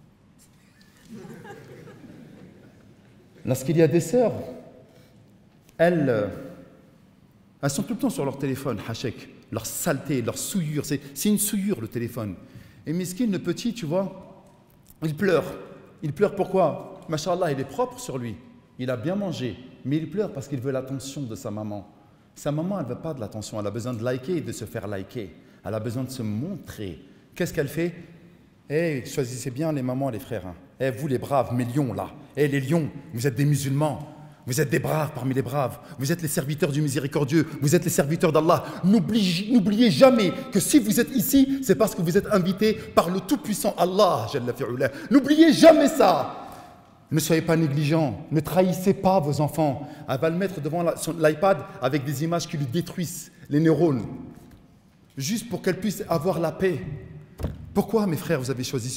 Lorsqu'il y a des sœurs, elles sont tout le temps sur leur téléphone, hachek. Leur saleté, leur souillure. C'est une souillure, le téléphone. Et miskin, le petit, tu vois... Il pleure. Il pleure pourquoi? Masha'Allah, il est propre sur lui. Il a bien mangé. Mais il pleure parce qu'il veut l'attention de sa maman. Sa maman, elle ne veut pas de l'attention. Elle a besoin de liker et de se faire liker. Elle a besoin de se montrer. Qu'est-ce qu'elle fait? Choisissez bien les mamans et les frères. Vous les braves, mes lions là. Les lions, vous êtes des musulmans. Vous êtes des braves parmi les braves. Vous êtes les serviteurs du miséricordieux. Vous êtes les serviteurs d'Allah. N'oubliez jamais que si vous êtes ici, c'est parce que vous êtes invités par le tout-puissant Allah. N'oubliez jamais ça. Ne soyez pas négligents. Ne trahissez pas vos enfants. Elle va le mettre devant l'iPad avec des images qui lui détruisent les neurones. Juste pour qu'elle puisse avoir la paix. Pourquoi, mes frères, vous avez choisi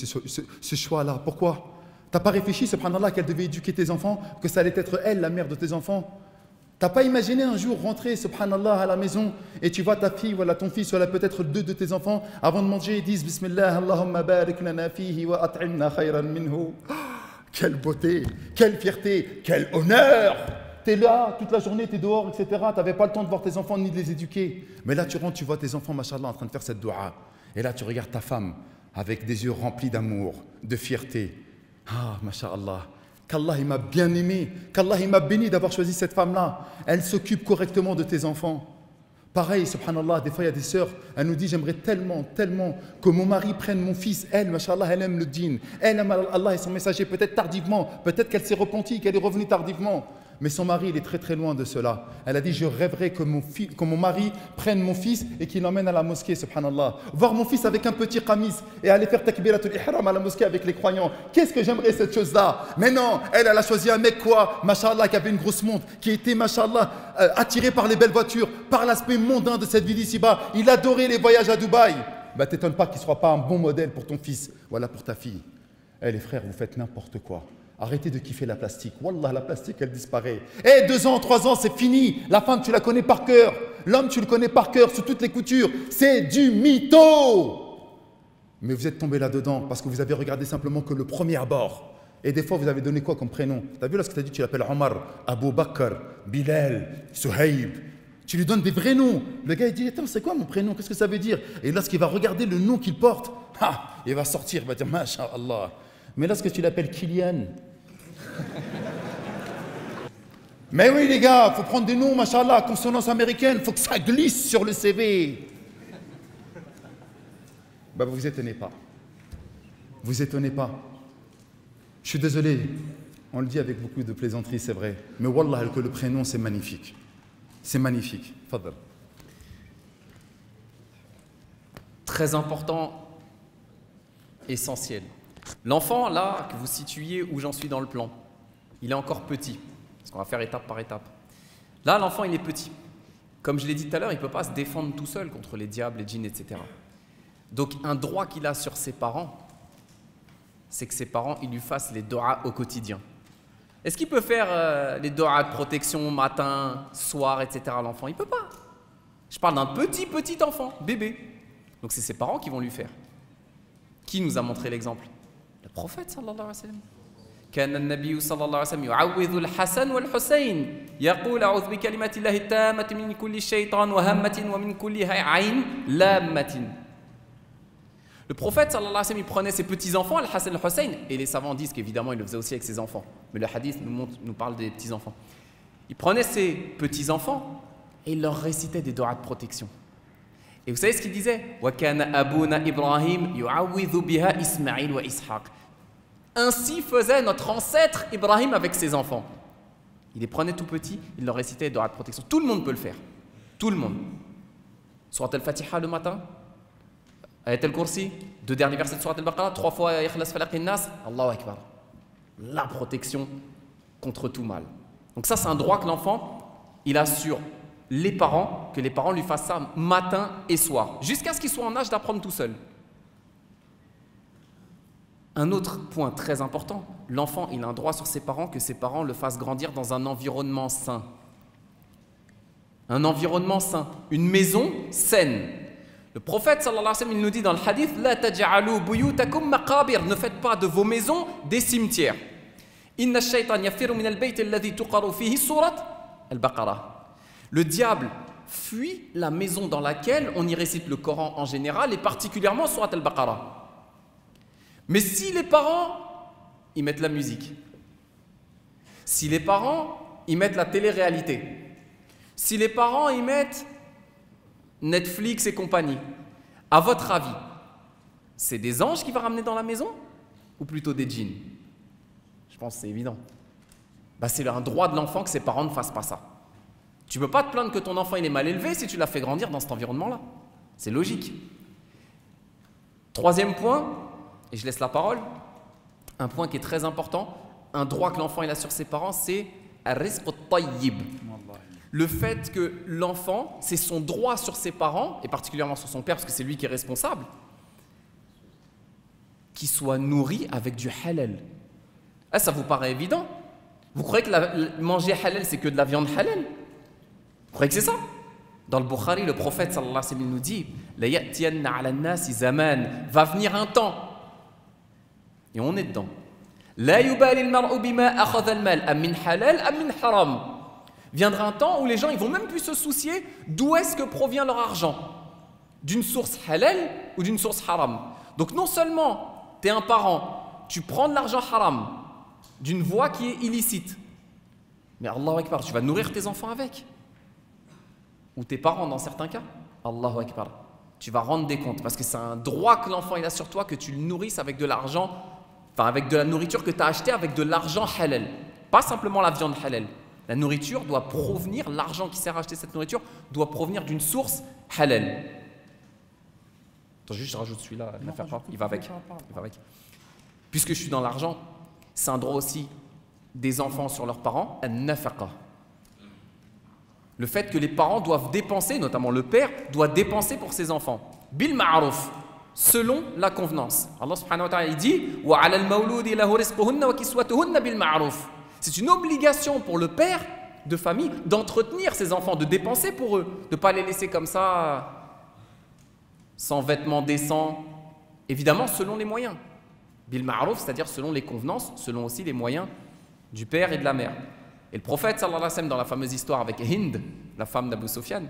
ce choix-là? Pourquoi? T'as pas réfléchi, subhanallah, qu'elle devait éduquer tes enfants, que ça allait être elle, la mère de tes enfants? T'as pas imaginé un jour rentrer, subhanallah, à la maison et tu vois ta fille, voilà ton fils, voilà peut-être 2 de tes enfants, avant de manger, ils disent Bismillah, Allahumma barik lana fihi wa at'imna khayran minhu. Quelle beauté, quelle fierté, quel honneur! T'es là, toute la journée, t'es dehors, etc. T'avais pas le temps de voir tes enfants ni de les éduquer. Mais là, tu rentres, tu vois tes enfants, mashallah, en train de faire cette dua. Et là, tu regardes ta femme avec des yeux remplis d'amour, de fierté. Masha'Allah, qu'Allah il m'a bien aimé, qu'Allah il m'a béni d'avoir choisi cette femme-là. Elle s'occupe correctement de tes enfants. Pareil, subhanallah, des fois il y a des sœurs, elle nous dit j'aimerais tellement que mon mari prenne mon fils. Elle, Masha'Allah, elle aime le dîn. Elle aime Allah et son messager, peut-être tardivement, peut-être qu'elle s'est repentie, qu'elle est revenue tardivement. Mais son mari, il est très très loin de cela. Elle a dit, je rêverais que mon mari prenne mon fils et qu'il l'emmène à la mosquée, subhanallah. Voir mon fils avec un petit qamis et aller faire takbiratul ihram à la mosquée avec les croyants. Qu'est-ce que j'aimerais cette chose-là? Mais non, elle a choisi un mec quoi? Masha'Allah, qui avait une grosse montre, qui était, masha'Allah, attiré par les belles voitures, par l'aspect mondain de cette vie d'ici-bas. Il adorait les voyages à Dubaï. T'étonne pas qu'il ne soit pas un bon modèle pour ton fils, voilà pour ta fille. Les frères, vous faites n'importe quoi. Arrêtez de kiffer la plastique. Wallah, la plastique, elle disparaît. 2 ans, 3 ans, c'est fini. La femme, tu la connais par cœur. L'homme, tu le connais par cœur, sous toutes les coutures. C'est du mytho. Mais vous êtes tombé là-dedans parce que vous avez regardé simplement que le premier abord. Et des fois, vous avez donné quoi comme prénom? Tu as vu lorsque tu as dit, tu l'appelles Omar, Abu Bakr, Bilal, Suhaib. Tu lui donnes des vrais noms. Le gars, il dit, attends, c'est quoi mon prénom? Qu'est-ce que ça veut dire? Et lorsqu'il va regarder le nom qu'il porte, il va sortir, il va dire, Masha'Allah. Mais lorsque tu l'appelles Kylian, mais oui, les gars, il faut prendre des noms, Masha'Allah, consonance américaine, il faut que ça glisse sur le CV. Vous étonnez pas. Vous étonnez pas. Je suis désolé, on le dit avec beaucoup de plaisanterie, c'est vrai. Mais wallah, que le prénom, c'est magnifique. C'est magnifique. Fadal. Très important, essentiel. L'enfant, là, que vous situiez où j'en suis dans le plan, il est encore petit. Parce qu'on va faire étape par étape. Là, l'enfant, il est petit. Comme je l'ai dit tout à l'heure, il ne peut pas se défendre tout seul contre les diables, les djinns, etc. Donc, un droit qu'il a sur ses parents, c'est que ses parents, ils lui fassent les doigts au quotidien. Est-ce qu'il peut faire les doigts de protection matin, soir, etc. l'enfant? Il ne peut pas. Je parle d'un petit enfant, bébé. Donc c'est ses parents qui vont lui faire. Qui nous a montré l'exemple? Le prophète sallallahu alayhi wa sallam. كان النبي صلى الله عليه وسلم يعوذ الحسن والحسين يقول أعوذ بكلمات الله التامة من كل شيطان وهمة ومن كل عين لامة. Le prophète sallallahu alayhi wa sallam, il prenait ses petits-enfants, Al-Hassan et Al-Hussein, et les savants disent qu'évidemment il le faisait aussi avec ses enfants. Mais le hadith nous parle des petits-enfants. Il prenait ses petits-enfants et il leur récitait des doigts de protection. Et vous savez ce qu'il disait? وَكَانَ أَبُونَا إِبْرَاهِيمَ يُعَوِّذُ بِهَا إِسْمَعِيلَ وَإِسْحَاقَ. Ainsi faisait notre ancêtre Ibrahim avec ses enfants. Il les prenait tout petits, il leur récitait des doigts de protection. Tout le monde peut le faire. Tout le monde. Surat al-Fatiha le matin, Ayat al-Kursi, 2 derniers versets de Surat al-Baqarah, 3 fois Ikhlas Falaq an-Nas, Allahu Akbar. La protection contre tout mal. Donc ça, c'est un droit que l'enfant, il a sur les parents, que les parents lui fassent ça matin et soir, jusqu'à ce qu'il soit en âge d'apprendre tout seul. Un autre point très important, l'enfant, il a un droit sur ses parents, que ses parents le fassent grandir dans un environnement sain. Un environnement sain, une maison saine. Le prophète sallallahu alayhi wa sallam, il nous dit dans le hadith, La taj'alu buyutakum maqabir, ne faites pas de vos maisons des cimetières. Inna ash-shaytan yafiru min al-bayt alladhi tuqaru fihi surat al-Baqarah. Le diable fuit la maison dans laquelle on y récite le Coran en général et particulièrement surat al-Baqarah. Mais si les parents, ils mettent la musique, si les parents, ils mettent la télé-réalité, si les parents, ils mettent Netflix et compagnie, à votre avis, c'est des anges qui va ramener dans la maison ou plutôt des djinns? Je pense que c'est évident. C'est un droit de l'enfant que ses parents ne fassent pas ça. Tu ne peux pas te plaindre que ton enfant il est mal élevé si tu l'as fait grandir dans cet environnement-là. C'est logique. Troisième point, et je laisse la parole, un point qui est très important, un droit que l'enfant il a sur ses parents, c'est ar-rizq at-tayyib. Le fait que l'enfant, c'est son droit sur ses parents, et particulièrement sur son père, parce que c'est lui qui est responsable, qu'il soit nourri avec du halal. Ah, ça vous paraît évident? Vous croyez que manger halal, c'est que de la viande halal? Vous croyez que c'est ça? Dans le Bukhari, le prophète sallallahu alayhi wa sallam nous dit La ya'tiyanna ala an-nasi zaman, va venir un temps, et on est dedans. La yubali al-mar'u bima akhadha al-mal, am min halal, am min haram. Viendra un temps où les gens ils vont même plus se soucier d'où est-ce que provient leur argent, d'une source halal ou d'une source haram. Donc non seulement tu es un parent, tu prends de l'argent haram d'une voie qui est illicite, mais Allahu Akbar, tu vas nourrir tes enfants avec, ou tes parents dans certains cas. Allahu Akbar, tu vas rendre des comptes parce que c'est un droit que l'enfant il a sur toi, que tu le nourrisses avec de l'argent, enfin avec de la nourriture que tu as achetée avec de l'argent halal, pas simplement la viande halal. La nourriture doit provenir, l'argent qui sert à acheter cette nourriture doit provenir d'une source halal. Attends, juste je rajoute celui-là, il va avec. Puisque je suis dans l'argent, c'est un droit aussi des enfants sur leurs parents, an-nafaqa. Le fait que les parents doivent dépenser, notamment le père, doit dépenser pour ses enfants. Bil ma'ruf, selon la convenance. Allah subhanahu wa ta'ala il dit wa 'ala al-mawludi lahu rizquhunna wa kiswatuhunna bil ma'ruf. C'est une obligation pour le père de famille d'entretenir ses enfants, de dépenser pour eux, de ne pas les laisser comme ça, sans vêtements décents, évidemment selon les moyens. Bil ma'ruf, c'est-à-dire selon les convenances, selon aussi les moyens du père et de la mère. Et le prophète, sallallahu alayhi wa sallam, dans la fameuse histoire avec Hind, la femme d'Abu Sufyan,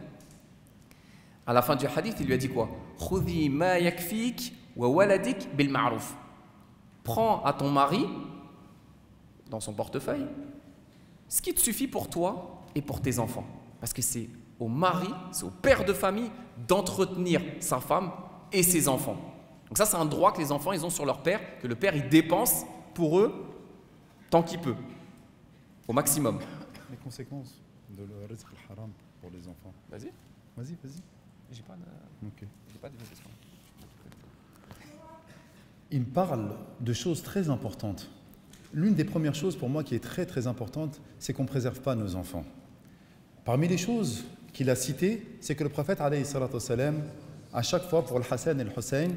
à la fin du hadith, il lui a dit quoi? Khudhi ma yakfik wa waladik bil ma'ruf. Prends à ton mari, dans son portefeuille, ce qui te suffit pour toi et pour tes enfants. Parce que c'est au mari, c'est au père de famille d'entretenir sa femme et ses enfants. Donc ça, c'est un droit que les enfants ils ont sur leur père, que le père il dépense pour eux tant qu'il peut, au maximum. Les conséquences de le rizq al-haram pour les enfants. Vas-y. Vas-y. J'ai pas de question. Il parle de choses très importantes. L'une des premières choses pour moi qui est très très importante, c'est qu'on ne préserve pas nos enfants. Parmi les choses qu'il a citées, c'est que le prophète, alayhi salatu wassalam, à chaque fois pour le Hassan et le Hussein,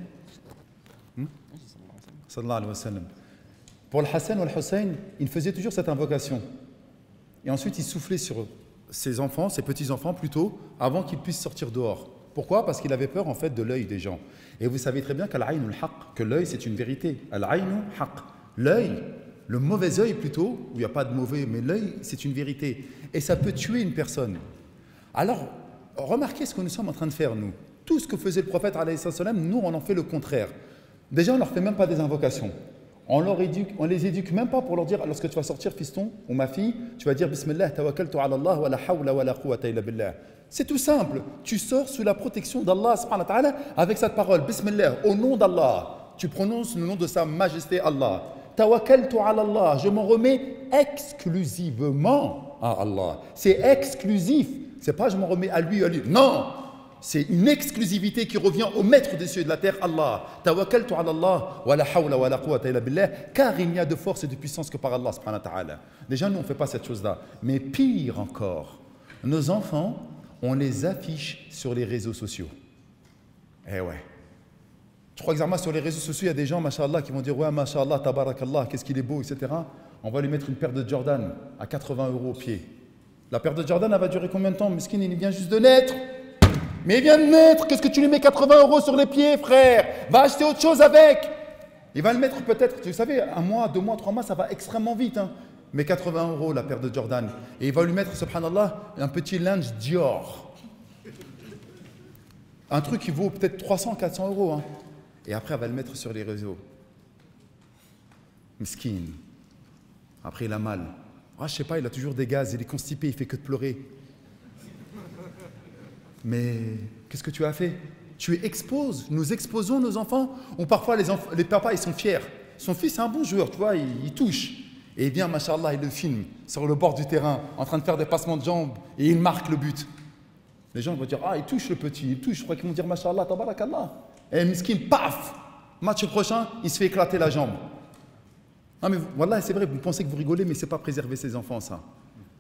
sallallahu alayhi wa sallam, pour le Hassan et le Hussein, il faisait toujours cette invocation. Et ensuite, il soufflait sur ses enfants, ses petits-enfants plutôt, avant qu'ils puissent sortir dehors. Pourquoi? Parce qu'il avait peur en fait de l'œil des gens. Et vous savez très bien qu'al-aïnul haqq, que l'œil c'est une vérité. Al-aïnu haqq. L'œil, le mauvais œil plutôt, où il n'y a pas de mauvais, mais l'œil c'est une vérité. Et ça peut tuer une personne. Alors, remarquez ce que nous sommes en train de faire nous. Tout ce que faisait le prophète, alayhi salam, nous on en fait le contraire. Déjà on ne leur fait même pas des invocations. On les éduque même pas pour leur dire, lorsque tu vas sortir fiston ou ma fille, tu vas dire Bismillah, tawakkaltu ala Allah wa la hawla wa la quwwata illa billah. C'est tout simple. Tu sors sous la protection d'Allah subhanahu wa ta'ala avec cette parole. Bismillah, au nom d'Allah. Tu prononces le nom de sa majesté Allah. Tawakkaltu ala Allah. Je m'en remets exclusivement à Allah. C'est exclusif. C'est pas je m'en remets à lui, à lui. Non. C'est une exclusivité qui revient au maître des cieux et de la terre, Allah. Tawakkaltu ala Allah wa la hawla wa la quwwata illa billah. Car il n'y a de force et de puissance que par Allah subhanahu wa ta'ala. Déjà, nous, on ne fait pas cette chose-là. Mais pire encore, nos enfants, on les affiche sur les réseaux sociaux. Eh ouais. Je crois que sur les réseaux sociaux, il y a des gens, mashallah, qui vont dire ouais, mashallah, tabarakallah, qu'est-ce qu'il est beau, etc. On va lui mettre une paire de Jordan à 80 € au pied. La paire de Jordan, elle va durer combien de temps? Miskin, il vient juste de naître. Mais il vient de naître, qu'est-ce que tu lui mets 80 € sur les pieds, frère? Va acheter autre chose avec. Il va le mettre peut-être, vous savez, 1 mois, 2 mois, 3 mois, ça va extrêmement vite. Hein. Mais 80 € la paire de Jordan. Et il va lui mettre, subhanallah, un petit linge Dior. Un truc qui vaut peut-être 300, 400 €. Hein. Et après, elle va le mettre sur les réseaux. Miskin. Après, il a mal. Ah, je sais pas, il a toujours des gaz, il est constipé, il fait que de pleurer. Mais qu'est-ce que tu as fait? Tu exposes, nous exposons nos enfants. Ou parfois, les papas, ils sont fiers. Son fils est un bon joueur, tu vois, il touche. Et bien, machallah, il le filme sur le bord du terrain, en train de faire des passements de jambes, et il marque le but. Les gens vont dire, ah, il touche le petit, il touche. Je crois qu'ils vont dire, machallah, tabarakallah. Et miskin, paf! Match prochain, il se fait éclater la jambe. Non, mais voilà, c'est vrai, vous pensez que vous rigolez, mais ce n'est pas préserver ses enfants, ça.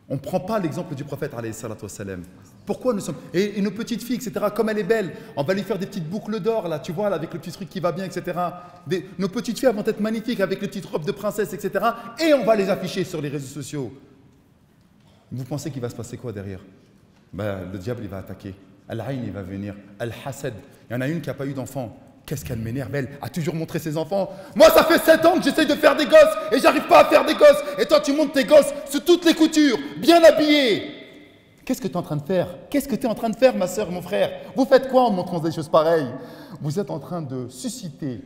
On ne prend pas l'exemple du prophète, alayhi salatu wassalam. Pourquoi nous sommes. Et nos petites filles, etc., comme elle est belle, on va lui faire des petites boucles d'or, là, tu vois, là, avec le petit truc qui va bien, etc. Nos petites filles vont être magnifiques avec les petites robes de princesse, etc. Et on va les afficher sur les réseaux sociaux. Vous pensez qu'il va se passer quoi derrière? Ben, le diable, il va attaquer. Al-Ayn, il va venir. Al-Hasad. Il y en a une qui n'a pas eu d'enfant. Qu'est-ce qu'elle m'énerve, elle a toujours montré ses enfants. Moi, ça fait 7 ans que j'essaye de faire des gosses et j'arrive pas à faire des gosses. Et toi, tu montes tes gosses sous toutes les coutures, bien habillés. Qu'est-ce que tu es en train de faire? Qu'est-ce que tu es en train de faire, ma soeur, mon frère? Vous faites quoi en montrant des choses pareilles? Vous êtes en train de susciter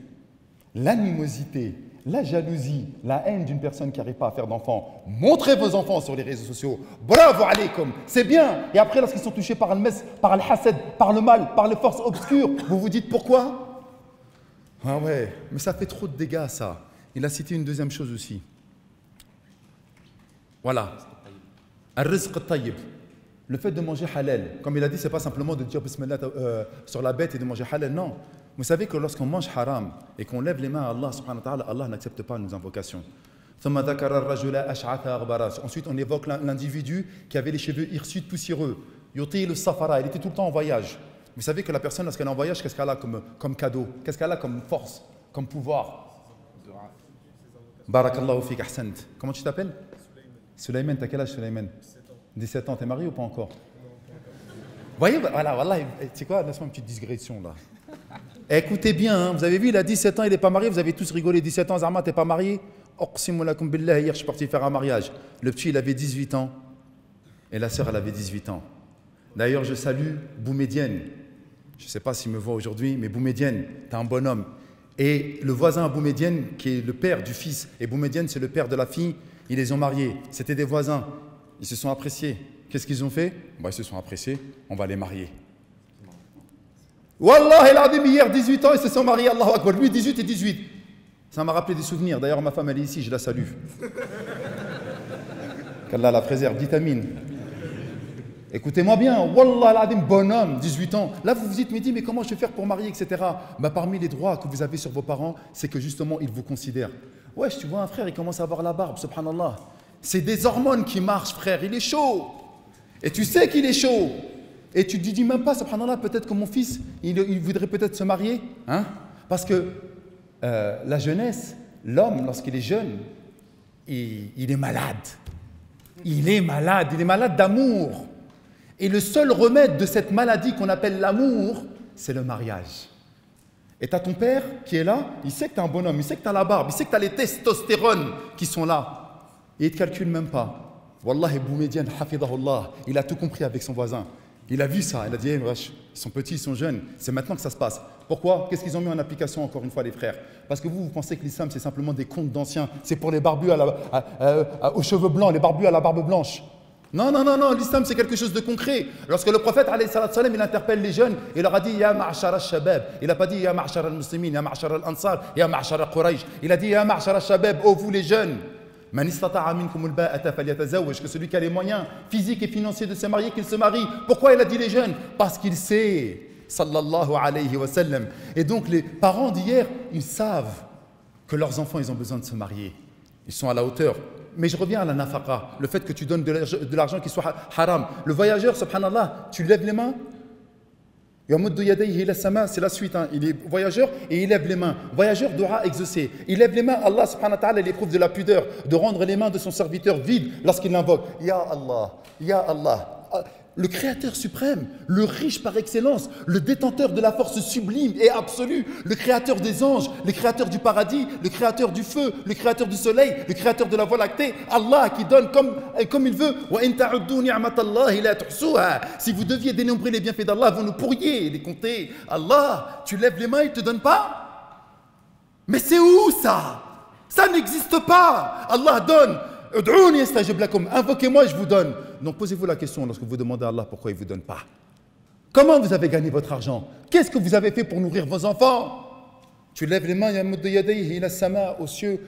l'animosité, la jalousie, la haine d'une personne qui n'arrive pas à faire d'enfants. Montrez vos enfants sur les réseaux sociaux. Bravo, alaykoum, c'est bien. Et après, lorsqu'ils sont touchés par le mes, par le hasad, par le mal, par les forces obscures, vous vous dites pourquoi? Ah ouais, mais ça fait trop de dégâts, ça. Il a cité une deuxième chose aussi. Voilà. Al-rizq al-tayyib. Le fait de manger halal. Comme il a dit, ce n'est pas simplement de dire bismillah sur la bête et de manger halal. Non. Vous savez que lorsqu'on mange haram et qu'on lève les mains à Allah subhanahu wa ta'ala, Allah n'accepte pas nos invocations. Ensuite, on évoque l'individu qui avait les cheveux hirsutes poussiéreux. Yuti le safara, il était tout le temps en voyage. Vous savez que la personne, lorsqu'elle est en voyage, qu'est-ce qu'elle a comme cadeau? Qu'est-ce qu'elle a comme force, comme pouvoir? Barakallahu fik, ahsant. Comment tu t'appelles? Sulaiman, t'as quel âge, Sulaiman? 17 ans, t'es marié ou pas encore? Vous voyez, voilà, tu sais quoi, laisse-moi une petite digression là. Écoutez bien, hein, vous avez vu, il a 17 ans, il n'est pas marié, vous avez tous rigolé, 17 ans, Zarma, t'es pas marié? Uqsimu lakum billah, hier je suis parti faire un mariage. Le petit il avait 18 ans et la sœur elle avait 18 ans. D'ailleurs je salue Boumedienne. Je ne sais pas s'il me voit aujourd'hui, mais Boumedienne, tu es un bonhomme. Et le voisin Boumedienne, qui est le père du fils, et Boumedienne c'est le père de la fille, ils les ont mariés. C'était des voisins. Ils se sont appréciés. Qu'est-ce qu'ils ont fait? Ils se sont appréciés, on va les marier. Wallah, il a dit hier 18 ans, ils se sont mariés, Allahu Akbar. Lui 18 et 18. Ça m'a rappelé des souvenirs. D'ailleurs, ma femme, elle est ici, je la salue. Qu'Allah la préserve, dites Amin. Écoutez-moi bien, Wallah al-Adim, bonhomme, 18 ans. Là, vous vous dites, mais comment je vais faire pour marier, etc. Parmi les droits que vous avez sur vos parents, c'est que justement, ils vous considèrent. Wesh, tu vois un frère, il commence à avoir la barbe, subhanallah. C'est des hormones qui marchent, frère, il est chaud. Et tu sais qu'il est chaud. Et tu te dis même pas, subhanallah, peut-être que mon fils, il voudrait peut-être se marier. Hein? Parce que la jeunesse, l'homme, lorsqu'il est jeune, il est malade. Il est malade d'amour. Et le seul remède de cette maladie qu'on appelle l'amour, c'est le mariage. Et tu as ton père qui est là, il sait que tu es un bonhomme, il sait que tu as la barbe, il sait que tu as les testostérones qui sont là. Et il ne te calcule même pas. Wallahi Boumedienne, hafidahullah, il a tout compris avec son voisin. Il a vu ça, il a dit, wesh, ils sont petits, ils sont jeunes, c'est maintenant que ça se passe. Pourquoi? Qu'est-ce qu'ils ont mis en application, encore une fois, les frères? Parce que vous pensez que l'islam, c'est simplement des contes d'anciens, c'est pour les barbus aux cheveux blancs, les barbus à la barbe blanche. Non, l'islam, c'est quelque chose de concret. Lorsque le prophète, alayhi salam, il interpelle les jeunes, il leur a dit, Ya ma'ashar al-shabab. Il n'a pas dit, Ya ma'ashar al-muslimin, Ya ma'ashar al-ansar, Ya ma'ashar al-quraysh. Il a dit, Ya ma'ashar al-shabab, ô vous les jeunes. Man istata'a minkum al-ba'ata falyatazawwaj, que celui qui a les moyens physiques et financiers de se marier, qu'il se marie. Pourquoi il a dit les jeunes? Parce qu'il sait, sallallahu alayhi wa sallam. Et donc les parents d'hier, ils savent que leurs enfants, ils ont besoin de se marier. Ils sont à la hauteur. Mais je reviens à la nafaqa, le fait que tu donnes de l'argent qui soit haram. Le voyageur, subhanallah, tu lèves les mains. C'est la suite, hein. Il est voyageur et il lève les mains. Voyageur doit exaucer. Il lève les mains, Allah subhanahu wa ta'ala l'éprouve de la pudeur, de rendre les mains de son serviteur vides lorsqu'il l'invoque. Ya Allah, Ya Allah. Le Créateur suprême, le riche par excellence, le détenteur de la force sublime et absolue, le Créateur des anges, le Créateur du paradis, le Créateur du feu, le Créateur du soleil, le Créateur de la voie lactée, Allah qui donne comme il veut. Si vous deviez dénombrer les bienfaits d'Allah, vous ne pourriez les compter. Allah, tu lèves les mains, il ne te donne pas? Mais c'est où ça? Ça n'existe pas. Allah donne. Invoquez-moi et je vous donne. Donc posez-vous la question lorsque vous demandez à Allah pourquoi il ne vous donne pas. Comment vous avez gagné votre argent? Qu'est-ce que vous avez fait pour nourrir vos enfants? Tu lèves les mains, aux cieux,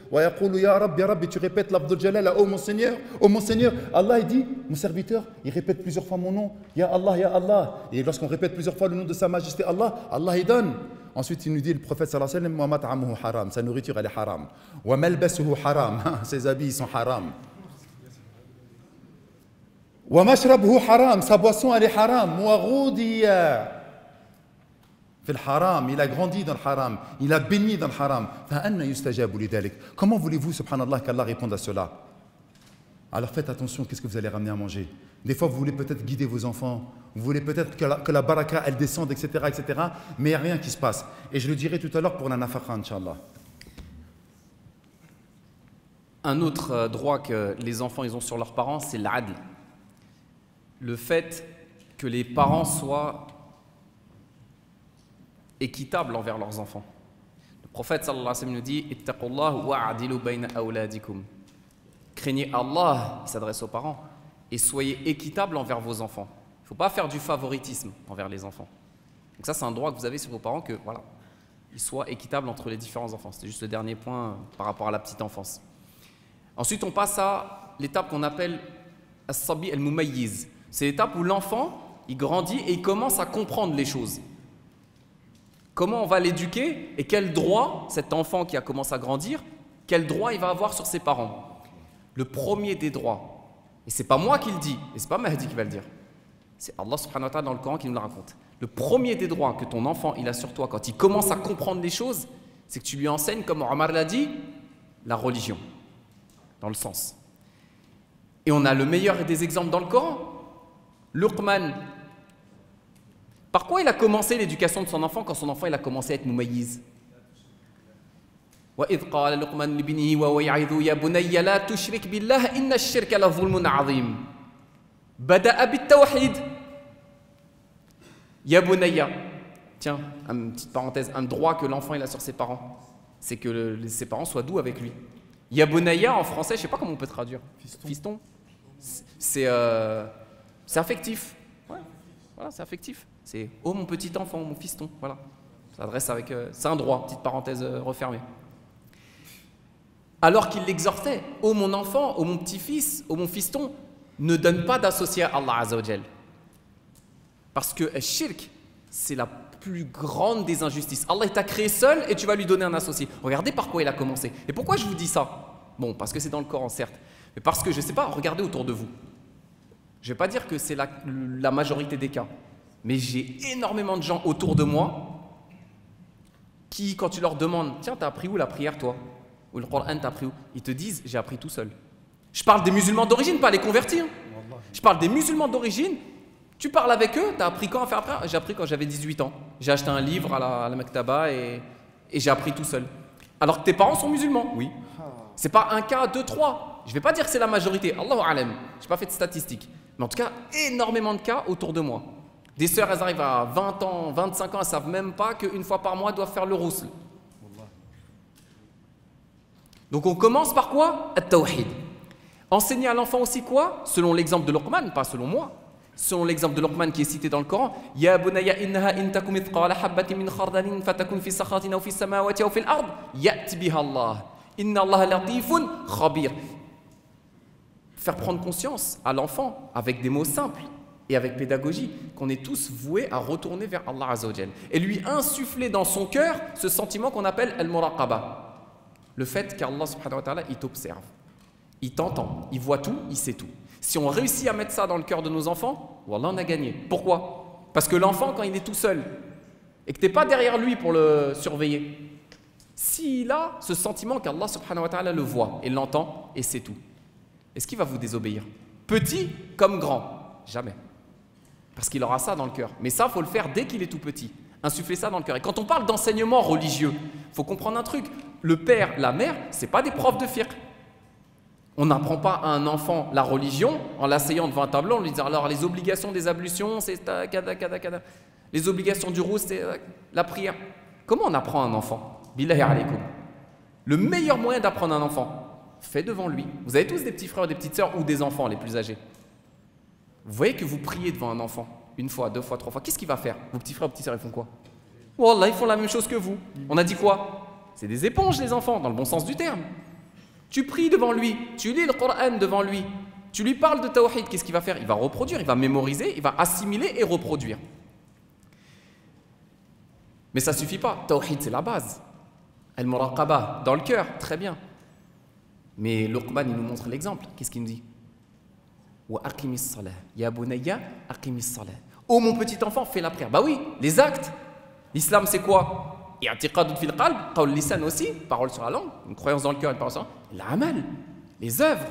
tu répètes l'Abdul Jalal, oh mon Seigneur, Allah il dit, mon serviteur, il répète plusieurs fois mon nom, Ya Allah, Ya Allah. Et lorsqu'on répète plusieurs fois le nom de sa majesté Allah, Allah il donne. Ensuite il nous dit, le prophète sallallahu alayhi wa sallam, wa mat'amuhu haram, sa nourriture elle est haram, wa malbasuhu haram, ses habits ils sont haram. Wa mashrabuhu haram, sa boisson elle est haram, wa ghudiya. Haram, il a grandi dans le haram, il a baigné dans le haram. Comment voulez-vous, subhanallah, qu'Allah réponde à cela? Alors faites attention, qu'est-ce que vous allez ramener à manger? Des fois, vous voulez peut-être guider vos enfants, vous voulez peut-être que la baraka, elle descende, etc., mais il n'y a rien qui se passe. Et je le dirai tout à l'heure pour la nafaqa, Inch'Allah. Un autre droit que les enfants ils ont sur leurs parents, c'est l'adl. Le fait que les parents soient équitables envers leurs enfants. Le prophète sallallahu alayhi wa sallam nous dit Ittaqullah wa'adilu bayna awladikum. Craignez Allah, il s'adresse aux parents, et soyez équitables envers vos enfants. Il ne faut pas faire du favoritisme envers les enfants. Donc ça c'est un droit que vous avez sur vos parents, que voilà, ils soient équitables entre les différents enfants. C'était juste le dernier point par rapport à la petite enfance. Ensuite on passe à l'étape qu'on appelle as-sabi al-mumayyiz. C'est l'étape où l'enfant il grandit et il commence à comprendre les choses. Comment on va l'éduquer et quel droit, cet enfant qui a commencé à grandir, quel droit il va avoir sur ses parents? Le premier des droits, et c'est pas moi qui le dis, et c'est pas Mahdi qui va le dire, c'est Allah subhanahu wa ta'ala dans le Coran qui nous le raconte. Le premier des droits que ton enfant il a sur toi quand il commence à comprendre les choses, c'est que tu lui enseignes, comme Omar l'a dit, la religion, dans le sens. Et on a le meilleur des exemples dans le Coran, Luqman. Par quoi il a commencé l'éducation de son enfant quand son enfant il a commencé à être moumayiz? وإذ قال لقمان لابنه وهو يعظه يا بني لا تشرك بالله إن الشرك لظلم عظيم بدأ بالتوحيد يا بني. Tiens, une petite parenthèse, un droit que l'enfant il a sur ses parents, c'est que ses parents soient doux avec lui. Ya bunayya en français, je sais pas comment on peut traduire. Fiston. C'est affectif. Ouais. Voilà, c'est affectif. C'est oh mon petit enfant, mon fiston. Voilà. Ça s'adresse avec. C'est un droit. Petite parenthèse refermée. Alors qu'il l'exhortait, oh mon enfant, oh mon petit-fils, oh mon fiston, ne donne pas d'associé à Allah Azza wa Jal. Parce que le shirk, c'est la plus grande des injustices. Allah t'a créé seul et tu vas lui donner un associé. Regardez par quoi il a commencé. Et pourquoi je vous dis ça? Bon, parce que c'est dans le Coran, certes. Mais parce que, je ne sais pas, regardez autour de vous. Je ne vais pas dire que c'est la majorité des cas. Mais j'ai énormément de gens autour de moi qui, quand tu leur demandes, tiens, t'as appris où la prière, toi? Ou le Coran, t'as appris où? Ils te disent, j'ai appris tout seul. Je parle des musulmans d'origine, pas les convertis. Hein. Je parle des musulmans d'origine. Tu parles avec eux, tu as appris quand à faire après? J'ai appris quand j'avais 18 ans. J'ai acheté un livre à la Maktaba et j'ai appris tout seul. Alors que tes parents sont musulmans, oui. C'est pas un cas, deux, trois. Je vais pas dire que c'est la majorité. Allahu alam. J'ai pas fait de statistiques. Mais en tout cas, énormément de cas autour de moi. Des sœurs, elles arrivent à 20 ans, 25 ans, elles savent même pas qu'une fois par mois, elles doivent faire le rousl. Donc on commence par quoi? At-tawhid. Enseigner à l'enfant aussi quoi? Selon l'exemple de Luqman, pas selon moi. Selon l'exemple de Luqman qui est cité dans le Coran, Ya bunayya innaha in takum mithqala habatin min khardalin fatakun fi sakhatin aw fi samawati aw fi al-ard ya'ti biha Allah. Inna Allah latifun khabir. Faire prendre conscience à l'enfant avec des mots simples et avec pédagogie qu'on est tous voués à retourner vers Allah Azza wa Jal et lui insuffler dans son cœur ce sentiment qu'on appelle al-muraqaba. Le fait qu'Allah subhanahu wa ta'ala il t'observe, il t'entend, il voit tout, il sait tout. Si on réussit à mettre ça dans le cœur de nos enfants, wallah, on a gagné. Pourquoi? Parce que l'enfant, quand il est tout seul, et que tu n'es pas derrière lui pour le surveiller, s'il a ce sentiment qu'Allah subhanahu wa ta'ala le voit et l'entend, et c'est tout, est-ce qu'il va vous désobéir? Petit comme grand? Jamais. Parce qu'il aura ça dans le cœur. Mais ça, il faut le faire dès qu'il est tout petit. Insuffler ça dans le cœur. Et quand on parle d'enseignement religieux, il faut comprendre un truc. Le père, la mère, ce n'est pas des profs de fiqh. On n'apprend pas à un enfant la religion en l'asseyant devant un tableau, en lui disant alors les obligations des ablutions, c'est kada, kada, kada. Les obligations du roux, c'est la prière. Comment on apprend à un enfant? Billahi alaykoum. Le meilleur moyen d'apprendre à un enfant, fait devant lui. Vous avez tous des petits frères, des petites sœurs ou des enfants les plus âgés. Vous voyez que vous priez devant un enfant, une fois, deux fois, trois fois. Qu'est-ce qu'il va faire? Vos petits frères, vos petites sœurs, ils font quoi? Wallah, ils font la même chose que vous. On a dit quoi? C'est des éponges les enfants, dans le bon sens du terme. Tu pries devant lui, tu lis le Coran devant lui, tu lui parles de tawhid, qu'est-ce qu'il va faire? Il va reproduire, il va mémoriser, il va assimiler et reproduire. Mais ça ne suffit pas, tawhid c'est la base. Al-muraqaba, dans le cœur, très bien. Mais Luqman il nous montre l'exemple, qu'est-ce qu'il nous dit? Wa aqimis salah, ya bunayya aqimis salah. Oh mon petit enfant, fais la prière. Bah oui, les actes. L'islam c'est quoi? I'tiqadun fil qalb, qawl lisan aussi, parole sur la langue, une croyance dans le cœur, une parole sur la langue. L'amal, les œuvres.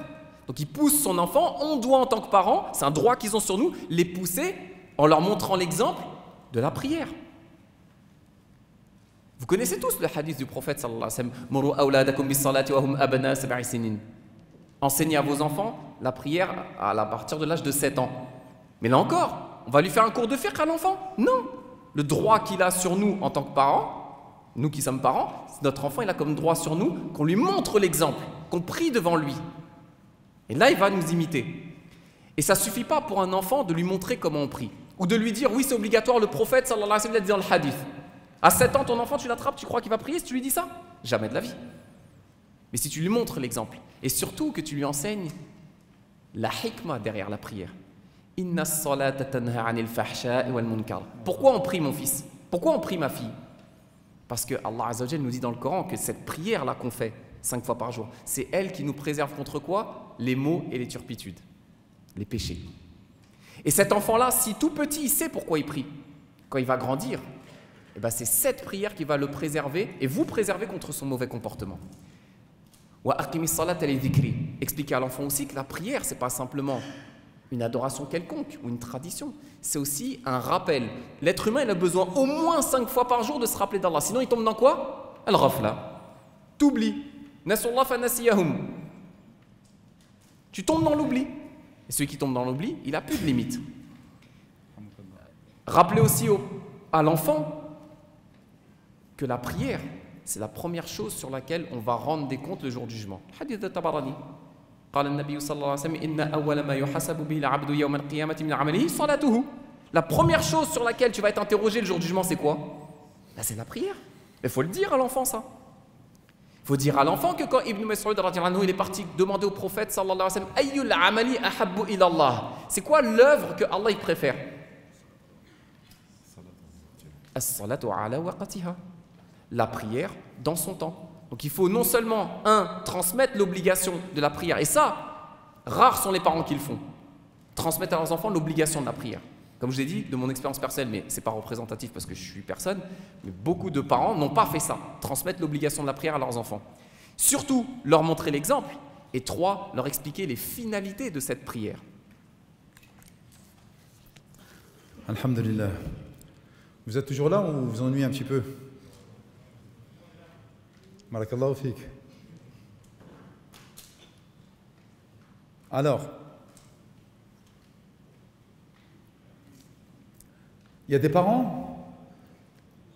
Donc il pousse son enfant, on doit en tant que parents, c'est un droit qu'ils ont sur nous, les pousser en leur montrant l'exemple de la prière. Vous connaissez tous le hadith du prophète sallallahu alayhi wa sallam, Muru awladakum bis salati wa hum abna sab'i sinin. Enseignez à vos enfants la prière à partir de l'âge de 7 ans. Mais là encore, on va lui faire un cours de fiqh à l'enfant? Non. Le droit qu'il a sur nous en tant que parents, nous qui sommes parents, notre enfant il a comme droit sur nous qu'on lui montre l'exemple, qu'on prie devant lui. Et là il va nous imiter. Et ça ne suffit pas pour un enfant de lui montrer comment on prie. Ou de lui dire oui c'est obligatoire, le prophète sallallahu alayhi wa sallam l'a dit dans le hadith. À 7 ans ton enfant tu l'attrapes, tu crois qu'il va prier si tu lui dis ça? Jamais de la vie. Mais si tu lui montres l'exemple, et surtout que tu lui enseignes la hikmah derrière la prière. Inna as-salata tanha 'anil fahsha'i wal munkar. Pourquoi on prie mon fils? Pourquoi on prie ma fille? Parce que Allah Azza wa Jalla nous dit dans le Coran que cette prière-là qu'on fait 5 fois par jour, c'est elle qui nous préserve contre quoi? Les maux et les turpitudes, les péchés. Et cet enfant-là, si tout petit, il sait pourquoi il prie, quand il va grandir, eh ben c'est cette prière qui va le préserver et vous préserver contre son mauvais comportement. Wa aqimis salat li dhikri. Expliquer à l'enfant aussi que la prière, c'est pas simplement une adoration quelconque ou une tradition, c'est aussi un rappel. L'être humain il a besoin au moins 5 fois par jour de se rappeler d'Allah, sinon il tombe dans quoi? Al-ghafla. T'oublies. Nasullah fa nasiyahum. Tu tombes dans l'oubli. Et celui qui tombe dans l'oubli, il n'a plus de limite. Rappelez aussi à l'enfant que la prière, c'est la première chose sur laquelle on va rendre des comptes le jour du jugement. Hadith de Tabarani. قال النبي صلى الله عليه وسلم إن أول ما يحاسب به العبد يوم القيامة من عمله صلاته. La première chose sur laquelle tu vas être interrogé le jour du jugement, c'est quoi? Ben, c'est la prière. Il faut le dire à l'enfant, ça. Il faut dire à l'enfant que quand Ibn Mas'ud il est parti demander au prophète sallallahu alayhi wa sallam Ayyul amali ahabbu ila Allah. C'est quoi l'œuvre que Allah il préfère? As-salatu ala waqtiha. La prière dans son temps. Donc il faut non seulement, transmettre l'obligation de la prière. Et ça, rares sont les parents qui le font. Transmettre à leurs enfants l'obligation de la prière. Comme je l'ai dit, de mon expérience personnelle, mais ce n'est pas représentatif parce que je suis personne, mais beaucoup de parents n'ont pas fait ça. Transmettre l'obligation de la prière à leurs enfants. Surtout, leur montrer l'exemple. Et 3, leur expliquer les finalités de cette prière. Alhamdulillah. Vous êtes toujours là ou vous vous ennuyez un petit peu? Barakallahu fik. Alors, il y a des parents,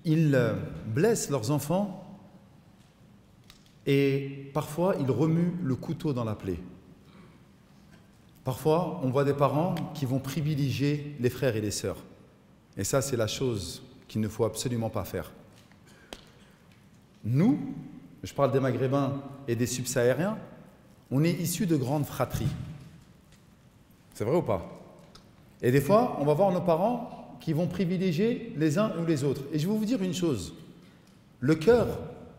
ils blessent leurs enfants et parfois ils remuent le couteau dans la plaie. Parfois, on voit des parents qui vont privilégier les frères et les sœurs. Et ça, c'est la chose qu'il ne faut absolument pas faire. Nous, je parle des Maghrébins et des subsahariens, on est issus de grandes fratries. C'est vrai ou pas? Et des fois, on va voir nos parents qui vont privilégier les uns ou les autres. Et je vais vous dire une chose, le cœur,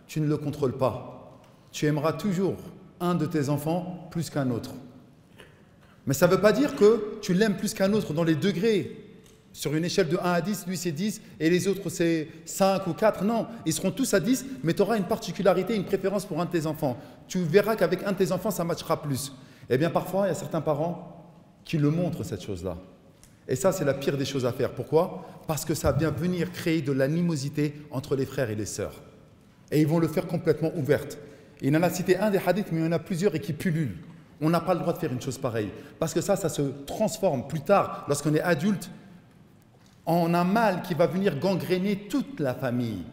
tu ne le contrôles pas. Tu aimeras toujours un de tes enfants plus qu'un autre. Mais ça ne veut pas dire que tu l'aimes plus qu'un autre dans les degrés. Sur une échelle de 1 à 10, lui c'est 10 et les autres c'est 5 ou 4. Non, ils seront tous à 10, mais tu auras une particularité, une préférence pour un de tes enfants. Tu verras qu'avec un de tes enfants, ça matchera plus. Eh bien parfois, il y a certains parents qui le montrent cette chose-là. Et ça, c'est la pire des choses à faire. Pourquoi? Parce que ça vient venir créer de l'animosité entre les frères et les sœurs. Et ils vont le faire complètement ouverte. Il en a cité un des hadiths, mais il y en a plusieurs et qui pullulent. On n'a pas le droit de faire une chose pareille. Parce que ça se transforme plus tard, lorsqu'on est adulte, en un mal qui va venir gangréner toute la famille.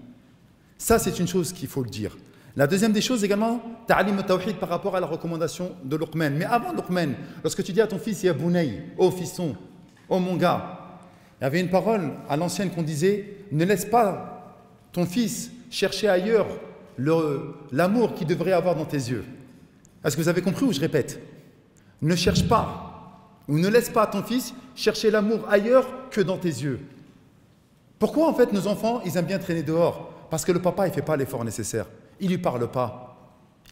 Ça, c'est une chose qu'il faut le dire. La deuxième des choses également, ta'alim al-tawhid par rapport à la recommandation de Luqman. Mais avant Luqman, lorsque tu dis à ton fils, ya bunay, oh fiston, oh mon gars, il y avait une parole à l'ancienne qu'on disait, ne laisse pas ton fils chercher ailleurs l'amour qu'il devrait avoir dans tes yeux. Est-ce que vous avez compris ou je répète? Ne cherche pas ou ne laisse pas ton fils chercher l'amour ailleurs que dans tes yeux. Pourquoi en fait nos enfants, ils aiment bien traîner dehors? Parce que le papa, il ne fait pas l'effort nécessaire. Il ne lui parle pas.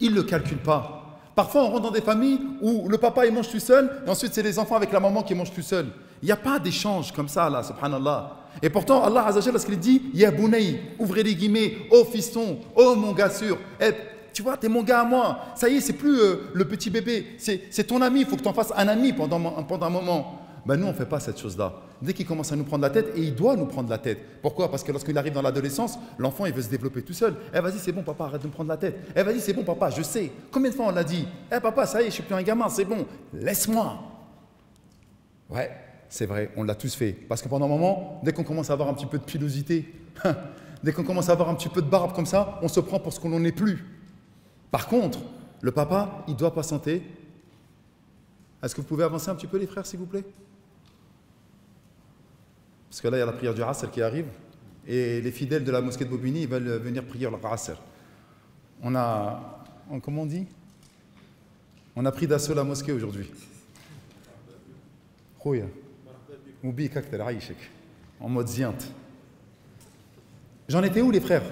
Il ne le calcule pas. Parfois, on rentre dans des familles où le papa, il mange tout seul, et ensuite, c'est les enfants avec la maman qui mangent tout seul. Il n'y a pas d'échange comme ça, là, subhanallah. Et pourtant, Allah Azza wa Jalla, lorsqu'il dit « Ya bunay », ouvrez les guillemets, « Oh fiston, oh mon gars sûr », tu vois, t'es mon gars à moi. Ça y est, c'est plus le petit bébé. C'est ton ami. Il faut que tu en fasses un ami pendant un moment. Ben nous, on ne fait pas cette chose-là. Dès qu'il commence à nous prendre la tête, et il doit nous prendre la tête. Pourquoi? Parce que lorsqu'il arrive dans l'adolescence, l'enfant, il veut se développer tout seul. Eh vas-y, c'est bon, papa, arrête de me prendre la tête. Eh vas-y, c'est bon, papa, je sais. Combien de fois on l'a dit? Eh papa, ça y est, je suis plus un gamin, c'est bon. Laisse-moi. Ouais, c'est vrai, on l'a tous fait. Parce que pendant un moment, dès qu'on commence à avoir un petit peu de pilosité, dès qu'on commence à avoir un petit peu de barbe comme ça, on se prend pour ce qu'on n'en est plus. Par contre, le papa, il doit patienter. Est-ce que vous pouvez avancer un petit peu les frères, s'il vous plaît? Parce que là, il y a la prière du Asr qui arrive. Et les fidèles de la mosquée de Bobigny, ils veulent venir prier le Asr. Comment on dit? On a pris d'assaut la mosquée aujourd'hui. En mode ziant. J'en étais où les frères?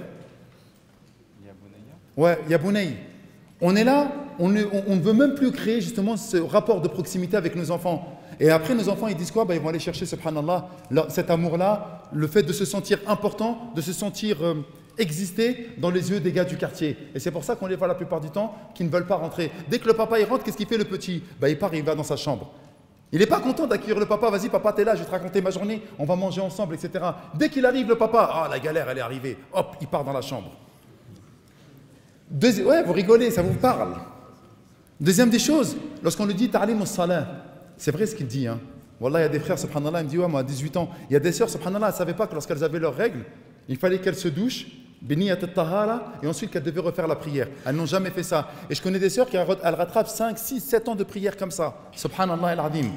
Ouais, Yabounaï. On est là, on ne veut même plus créer justement ce rapport de proximité avec nos enfants. Et après, nos enfants, ils disent quoi? Ils vont aller chercher, subhanallah, cet amour-là, le fait de se sentir important, de se sentir exister dans les yeux des gars du quartier. Et c'est pour ça qu'on les voit la plupart du temps qui ne veulent pas rentrer. Dès que le papa il rentre, qu'est-ce qu'il fait le petit? Il part et il va dans sa chambre. Il n'est pas content d'accueillir le papa. Vas-y, papa, t'es là, je vais te raconter ma journée, on va manger ensemble, etc. Dès qu'il arrive, le papa, la galère, elle est arrivée. Hop, il part dans la chambre. Ouais, vous rigolez, ça vous parle. Deuxième des choses, lorsqu'on lui dit ta'lim as-salah, c'est vrai ce qu'il dit. Hein. Wallah, il y a des frères, subhanallah, il me dit, ouais, moi à 18 ans, il y a des sœurs, subhanallah, elles ne savaient pas que lorsqu'elles avaient leurs règles, il fallait qu'elles se douchent, béniyat at-tahara, et ensuite qu'elles devaient refaire la prière. Elles n'ont jamais fait ça. Et je connais des sœurs qui elles rattrapent 5, 6, 7 ans de prière comme ça. Subhanallah al-azim.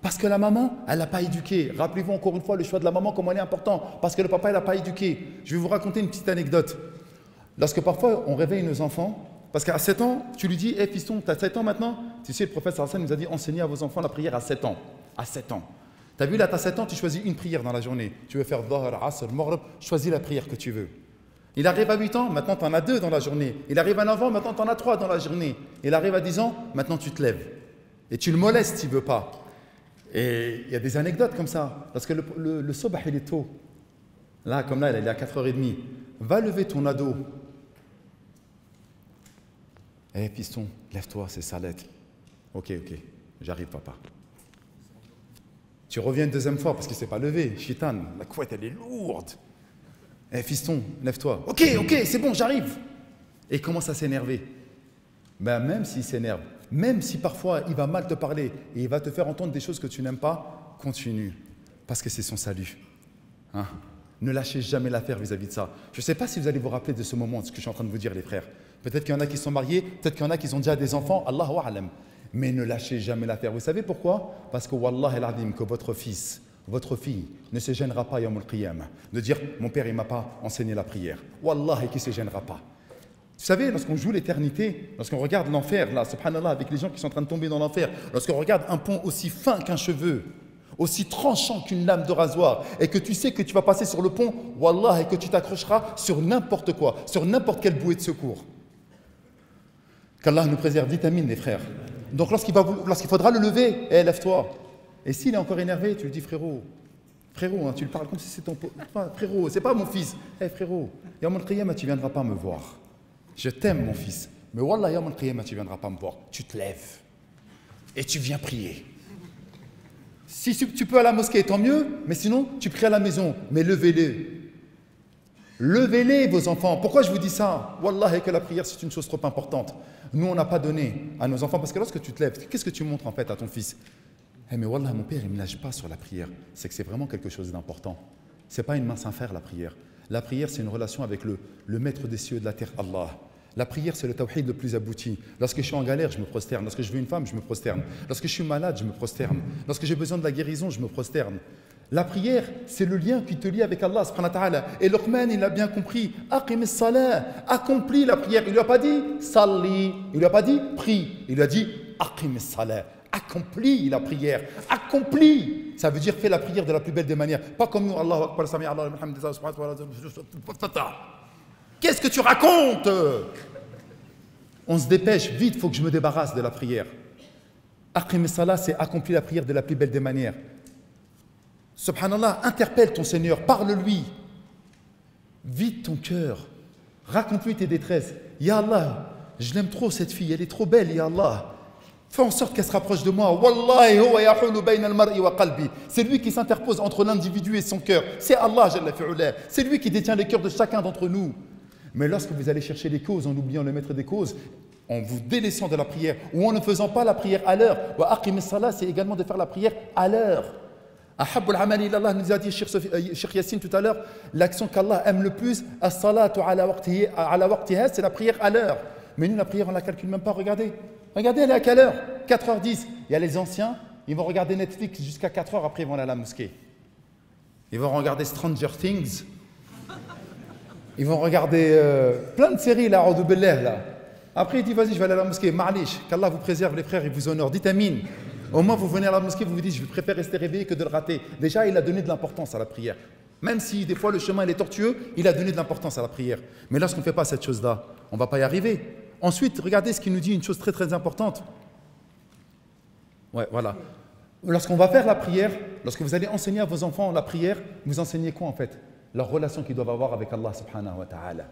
Parce que la maman, elle n'a pas éduqué. Rappelez-vous encore une fois le choix de la maman, comment il est important. Parce que le papa, il n'a pas éduqué. Je vais vous raconter une petite anecdote. Lorsque parfois on réveille nos enfants, parce qu'à 7 ans, tu lui dis, hé fiston, tu as 7 ans maintenant? Tu sais, le prophète Hassan nous a dit, enseignez à vos enfants la prière à 7 ans. À 7 ans. Tu as vu là, tu as 7 ans, tu choisis une prière dans la journée. Tu veux faire Dhahr, Asr, Maghrib, choisis la prière que tu veux. Il arrive à 8 ans, maintenant tu en as 2 dans la journée. Il arrive à 9 ans, maintenant tu en as 3 dans la journée. Il arrive à 10 ans, maintenant tu te lèves. Et tu le molestes s'il ne veut pas. Et il y a des anecdotes comme ça. Parce que le sobah, il est tôt. Là, comme là, il est à 4h30. Va lever ton ado. Eh, piston, lève-toi, c'est salette. Ok, j'arrive, papa. Tu reviens une deuxième fois parce qu'il ne s'est pas levé. Chitan, la couette, elle est lourde. Eh, fiston, lève-toi. Ok, c'est bon, j'arrive. Et il commence à s'énerver. Ben, même s'il s'énerve, même si parfois il va mal te parler et il va te faire entendre des choses que tu n'aimes pas, continue. Parce que c'est son salut. Hein? Ne lâchez jamais l'affaire vis-à-vis de ça. Je ne sais pas si vous allez vous rappeler de ce moment, de ce que je suis en train de vous dire, les frères. Peut-être qu'il y en a qui sont mariés, peut-être qu'il y en a qui ont déjà des enfants, Allahu a'lam. Mais ne lâchez jamais l'affaire. Vous savez pourquoi? Parce que Wallah el-Adim, que votre fils, votre fille ne se gênera pas Yawm al-Qiyamah de dire mon père il ne m'a pas enseigné la prière. Wallah, et qui ne se gênera pas. Vous savez, lorsqu'on joue l'éternité, lorsqu'on regarde l'enfer, là, subhanallah, avec les gens qui sont en train de tomber dans l'enfer, lorsqu'on regarde un pont aussi fin qu'un cheveu, aussi tranchant qu'une lame de rasoir, et que tu sais que tu vas passer sur le pont, wallah, et que tu t'accrocheras sur n'importe quoi, sur n'importe quelle bouée de secours. Qu'Allah nous préserve, vitamine, les frères. Donc lorsqu'il faudra le lever, lève-toi. Et s'il est encore énervé, tu lui dis frérot, hein, tu lui parles comme si c'est ton frérot, c'est pas mon fils. Frérot, Yawm al-Qiyamah, tu viendras pas me voir. Je t'aime mon fils, mais wallah Yawm al-Qiyamah, tu viendras pas me voir. Tu te lèves et tu viens prier. Si tu peux à la mosquée, tant mieux, mais sinon tu pries à la maison, mais levez-les. Levez-les vos enfants. Pourquoi je vous dis ça? Wallah, que la prière c'est une chose trop importante. Nous on n'a pas donné à nos enfants, parce que lorsque tu te lèves, qu'est-ce que tu montres en fait à ton fils? Mais wallah, mon père, il ne me lâche pas sur la prière. C'est que c'est vraiment quelque chose d'important. Ce n'est pas une mince affaire, la prière. La prière, c'est une relation avec le maître des cieux et de la terre, Allah. La prière, c'est le tawhid le plus abouti. Lorsque je suis en galère, je me prosterne. Lorsque je veux une femme, je me prosterne. Lorsque je suis malade, je me prosterne. Lorsque j'ai besoin de la guérison, je me prosterne. La prière, c'est le lien qui te lie avec Allah, subhanahu wa ta'ala. Et Luqman, il a bien compris. Aqim as-salah, accomplis la prière. Il ne lui a pas dit salli, il ne lui a pas dit prie. Il lui a dit aqim as-salah. Accomplis la prière, accomplis. Ça veut dire fais la prière de la plus belle des manières. Pas comme nous, Allahu Akbar, Sami Allah, qu'est-ce que tu racontes? On se dépêche, vite, il faut que je me débarrasse de la prière. Aqim as-salah, c'est accomplir la prière de la plus belle des manières. Subhanallah, interpelle ton Seigneur, parle-lui. Vide ton cœur, raconte-lui tes détresses. Ya Allah, je l'aime trop cette fille, elle est trop belle, Ya Allah. Fais en sorte qu'elle se rapproche de moi. Wallahi huwa yahulu bayna al-mar'i wa qalbi. C'est lui qui s'interpose entre l'individu et son cœur. C'est Allah, Jalla fi'ula. C'est lui qui détient les cœurs de chacun d'entre nous. Mais lorsque vous allez chercher les causes en oubliant le maître des causes, en vous délaissant de la prière ou en ne faisant pas la prière à l'heure, wa aqim as-salah, c'est également de faire la prière à l'heure. Ahabbul amali ila Allah, nous a dit Cheikh Yassine tout à l'heure, l'action qu'Allah aime le plus, as-salatu ala waqtiha, c'est la prière à l'heure. Mais nous, la prière, on ne la calcule même pas, regardez. Regardez, elle est à quelle heure? 4h10. Il y a les anciens, ils vont regarder Netflix jusqu'à 4h, après ils vont aller à la mosquée. Ils vont regarder Stranger Things. Ils vont regarder plein de séries, là, là. Après, il dit, vas-y, je vais aller à la mosquée. Ma'alish, qu'Allah vous préserve, les frères, et vous honore. Dites amin. Au moins, vous venez à la mosquée, vous vous dites, je préfère rester réveillé que de le rater. Déjà, il a donné de l'importance à la prière. Même si des fois le chemin il est tortueux, il a donné de l'importance à la prière. Mais lorsqu'on ne fait pas cette chose-là, on ne va pas y arriver. Ensuite, regardez ce qu'il nous dit, une chose très très importante. Ouais, voilà. Lorsqu'on va faire la prière, lorsque vous allez enseigner à vos enfants la prière, vous enseignez quoi en fait? Leur relation qu'ils doivent avoir avec Allah subhanahu wa ta'ala.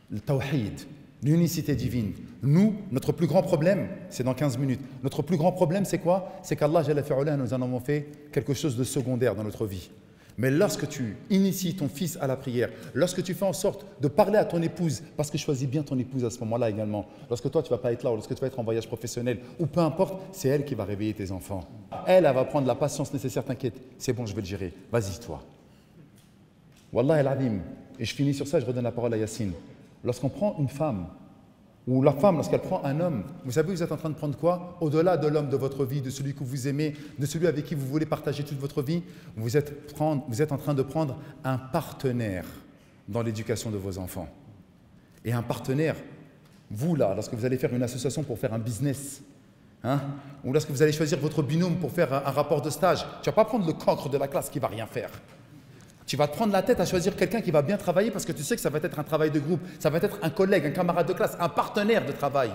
Le tawhid, l'unicité divine. Nous, notre plus grand problème, c'est dans 15 minutes. Notre plus grand problème, c'est quoi? C'est qu'Allah Jalla fi'ula nous en avons fait quelque chose de secondaire dans notre vie. Mais lorsque tu inities ton fils à la prière, lorsque tu fais en sorte de parler à ton épouse, parce que choisis bien ton épouse à ce moment-là également, lorsque toi tu ne vas pas être là, ou lorsque tu vas être en voyage professionnel, ou peu importe, c'est elle qui va réveiller tes enfants. Elle va prendre la patience nécessaire, t'inquiète, c'est bon, je vais le gérer, vas-y toi. Wallah el-Adim. Et je finis sur ça, je redonne la parole à Yacine. Lorsqu'on prend une femme, ou la femme, lorsqu'elle prend un homme, vous savez, vous êtes en train de prendre quoi? Au-delà de l'homme de votre vie, de celui que vous aimez, de celui avec qui vous voulez partager toute votre vie, vous êtes en train de prendre un partenaire dans l'éducation de vos enfants. Et un partenaire, vous là, lorsque vous allez faire une association pour faire un business, ou lorsque vous allez choisir votre binôme pour faire un rapport de stage, tu ne vas pas prendre le cancre de la classe qui ne va rien faire. Tu vas te prendre la tête à choisir quelqu'un qui va bien travailler parce que tu sais que ça va être un travail de groupe, ça va être un collègue, un camarade de classe, un partenaire de travail.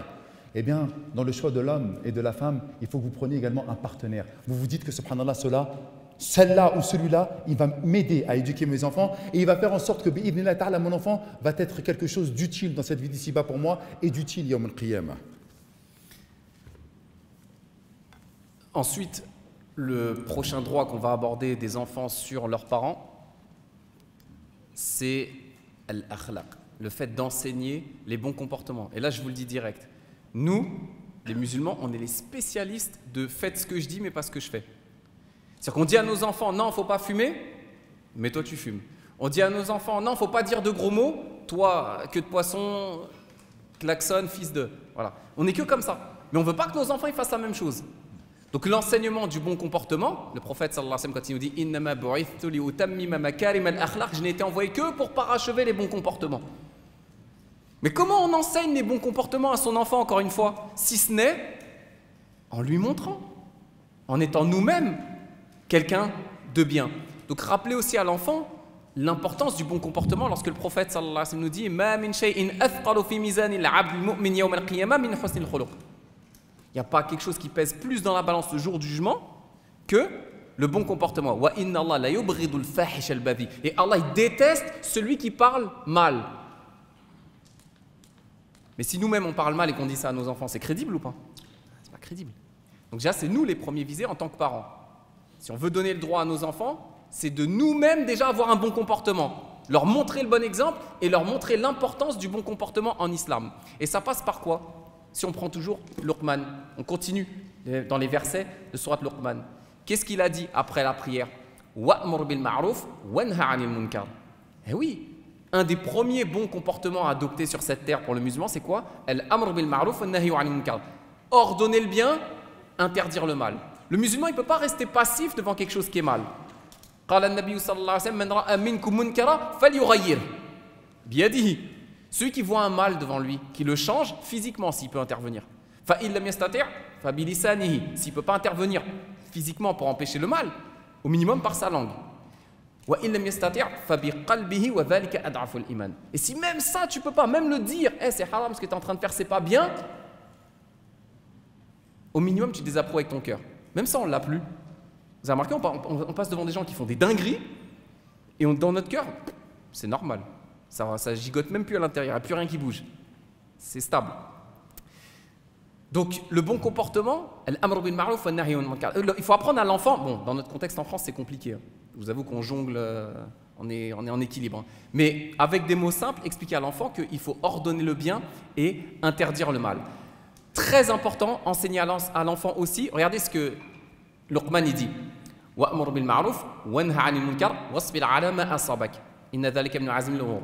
Eh bien, dans le choix de l'homme et de la femme, il faut que vous preniez également un partenaire. Vous vous dites que subhanallah, celle-là ou celui-là, il va m'aider à éduquer mes enfants et il va faire en sorte que bi'idhnillah ta'ala, mon enfant va être quelque chose d'utile dans cette vie d'ici-bas pour moi et d'utile yawm al-qiyamah. Ensuite, le prochain droit qu'on va aborder des enfants sur leurs parents, c'est al-akhlaq, le fait d'enseigner les bons comportements. Et là, je vous le dis direct. Nous, les musulmans, on est les spécialistes de faites ce que je dis, mais pas ce que je fais. C'est-à-dire qu'on dit à nos enfants, non, il ne faut pas fumer, mais toi, tu fumes. On dit à nos enfants, non, il ne faut pas dire de gros mots, toi, queue de poisson, klaxon, fils de... Voilà. On n'est que comme ça. Mais on ne veut pas que nos enfants ils fassent la même chose. Donc l'enseignement du bon comportement, le prophète sallallahu alayhi wa sallam quand il nous dit « Innama bu'ithtu li utammima makarim al-akhlaq » je n'ai été envoyé que pour parachever les bons comportements. Mais comment on enseigne les bons comportements à son enfant, encore une fois, si ce n'est en lui montrant, en étant nous-mêmes quelqu'un de bien. Donc rappelez aussi à l'enfant l'importance du bon comportement lorsque le prophète sallallahu alayhi wa sallam nous dit « Ma min shay'in athqalu fi mizani al-'abd al-mu'min yawm al-qiyamah min husn al-khuluq » Il n'y a pas quelque chose qui pèse plus dans la balance le jour du jugement que le bon comportement. Wa inna Allah la yubghidul fahish al-badhi. Et Allah il déteste celui qui parle mal. Mais si nous-mêmes on parle mal et qu'on dit ça à nos enfants, c'est crédible ou pas? C'est pas crédible. Donc déjà c'est nous les premiers visés en tant que parents. Si on veut donner le droit à nos enfants, c'est de nous-mêmes déjà avoir un bon comportement. Leur montrer le bon exemple et leur montrer l'importance du bon comportement en islam. Et ça passe par quoi? Si on prend toujours Luqman, on continue dans les versets de Sourate Luqman. Qu'est-ce qu'il a dit après la prière? Wa'mur bil ma'ruf wanha 'anil munkar. Eh oui, un des premiers bons comportements à adopter sur cette terre pour le musulman, c'est quoi? Al-amr bil ma'ruf wan nahyu 'anil munkar. Ordonner le bien, interdire le mal. Le musulman, il ne peut pas rester passif devant quelque chose qui est mal. Qala an-nabiy sallallahu alayhi wa sallam man ra'a minkum munkara falyughayyir biyadihi. Celui qui voit un mal devant lui, qui le change physiquement s'il peut intervenir. S'il ne peut pas intervenir physiquement pour empêcher le mal, au minimum par sa langue. Et si même ça tu ne peux pas, même le dire, c'est haram ce que tu es en train de faire, c'est pas bien, au minimum tu désapprouves avec ton cœur. Même ça on ne l'a plus. Vous avez remarqué, on passe devant des gens qui font des dingueries, et dans notre cœur, c'est normal. Ça gigote même plus à l'intérieur, il n'y a plus rien qui bouge. C'est stable. Donc, le bon comportement, il faut apprendre à l'enfant. Bon, dans notre contexte en France, c'est compliqué. Je vous avoue qu'on jongle, on est en équilibre. Mais avec des mots simples, expliquer à l'enfant qu'il faut ordonner le bien et interdire le mal. Très important, enseigner à l'enfant aussi. Regardez ce que Luqman dit. Wa'mur bil ma'ruf wanha 'anil munkar wasbir 'ala ma asabak. Inna dhalika min 'azmi al-umur.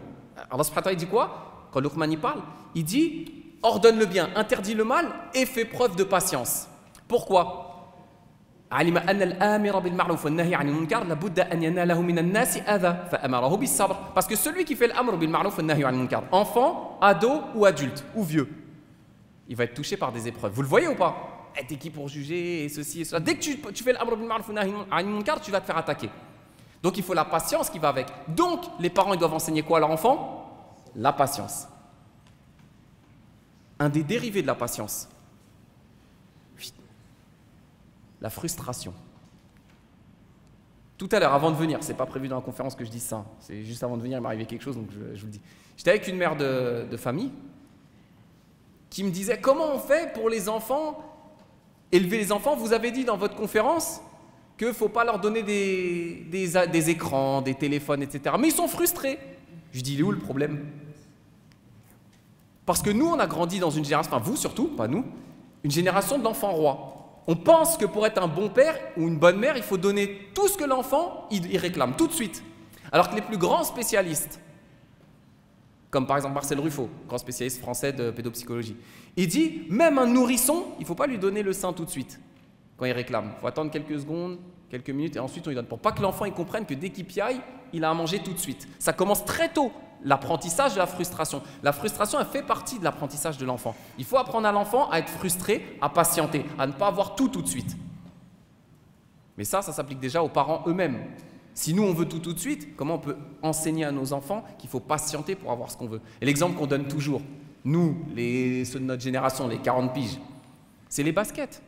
Allah subhanahu wa ta'ala dit quoi? Quand Luqman y parle, il dit ordonne le bien, interdit le mal et fais preuve de patience. Pourquoi? علم أن الآمر بالمعروف والنهي عن المنكر لابد أن يناله من الناس أذى فأمره بالصبر. Parce que celui qui fait l'amr bil ma'ruf والنهي عن المنكر, enfant, ado ou adulte ou vieux, il va être touché par des épreuves. Vous le voyez ou pas? T'es qui pour juger et ceci et cela? Dès que tu fais l'amr bil ma'ruf والنهي عن المنكر, tu vas te faire attaquer. Donc il faut la patience qui va avec. Donc les parents ils doivent enseigner quoi à leur enfant? La patience. Un des dérivés de la patience, la frustration. Tout à l'heure, avant de venir, c'est pas prévu dans la conférence que je dise ça, c'est juste avant de venir, il m'est arrivé quelque chose, donc je vous le dis. J'étais avec une mère de famille qui me disait comment on fait pour les enfants, élever les enfants. Vous avez dit dans votre conférence qu'il ne faut pas leur donner des écrans, des téléphones, etc. Mais ils sont frustrés. Je dis, il est où le problème? Parce que nous, on a grandi dans une génération, enfin vous surtout, pas nous, une génération d'enfants rois. On pense que pour être un bon père ou une bonne mère, il faut donner tout ce que l'enfant il réclame, tout de suite. Alors que les plus grands spécialistes, comme par exemple Marcel Ruffo, grand spécialiste français de pédopsychologie, il dit, même un nourrisson, il ne faut pas lui donner le sein tout de suite, quand il réclame. Il faut attendre quelques secondes, quelques minutes, et ensuite on lui donne. Pour pas que l'enfant il comprenne que dès qu'il piaille, il a à manger tout de suite. Ça commence très tôt. L'apprentissage de la frustration. La frustration, elle fait partie de l'apprentissage de l'enfant. Il faut apprendre à l'enfant à être frustré, à patienter, à ne pas avoir tout de suite. Mais ça s'applique déjà aux parents eux-mêmes. Si nous, on veut tout de suite, comment on peut enseigner à nos enfants qu'il faut patienter pour avoir ce qu'on veut? Et l'exemple qu'on donne toujours, nous, ceux de notre génération, les 40 piges, c'est les baskets.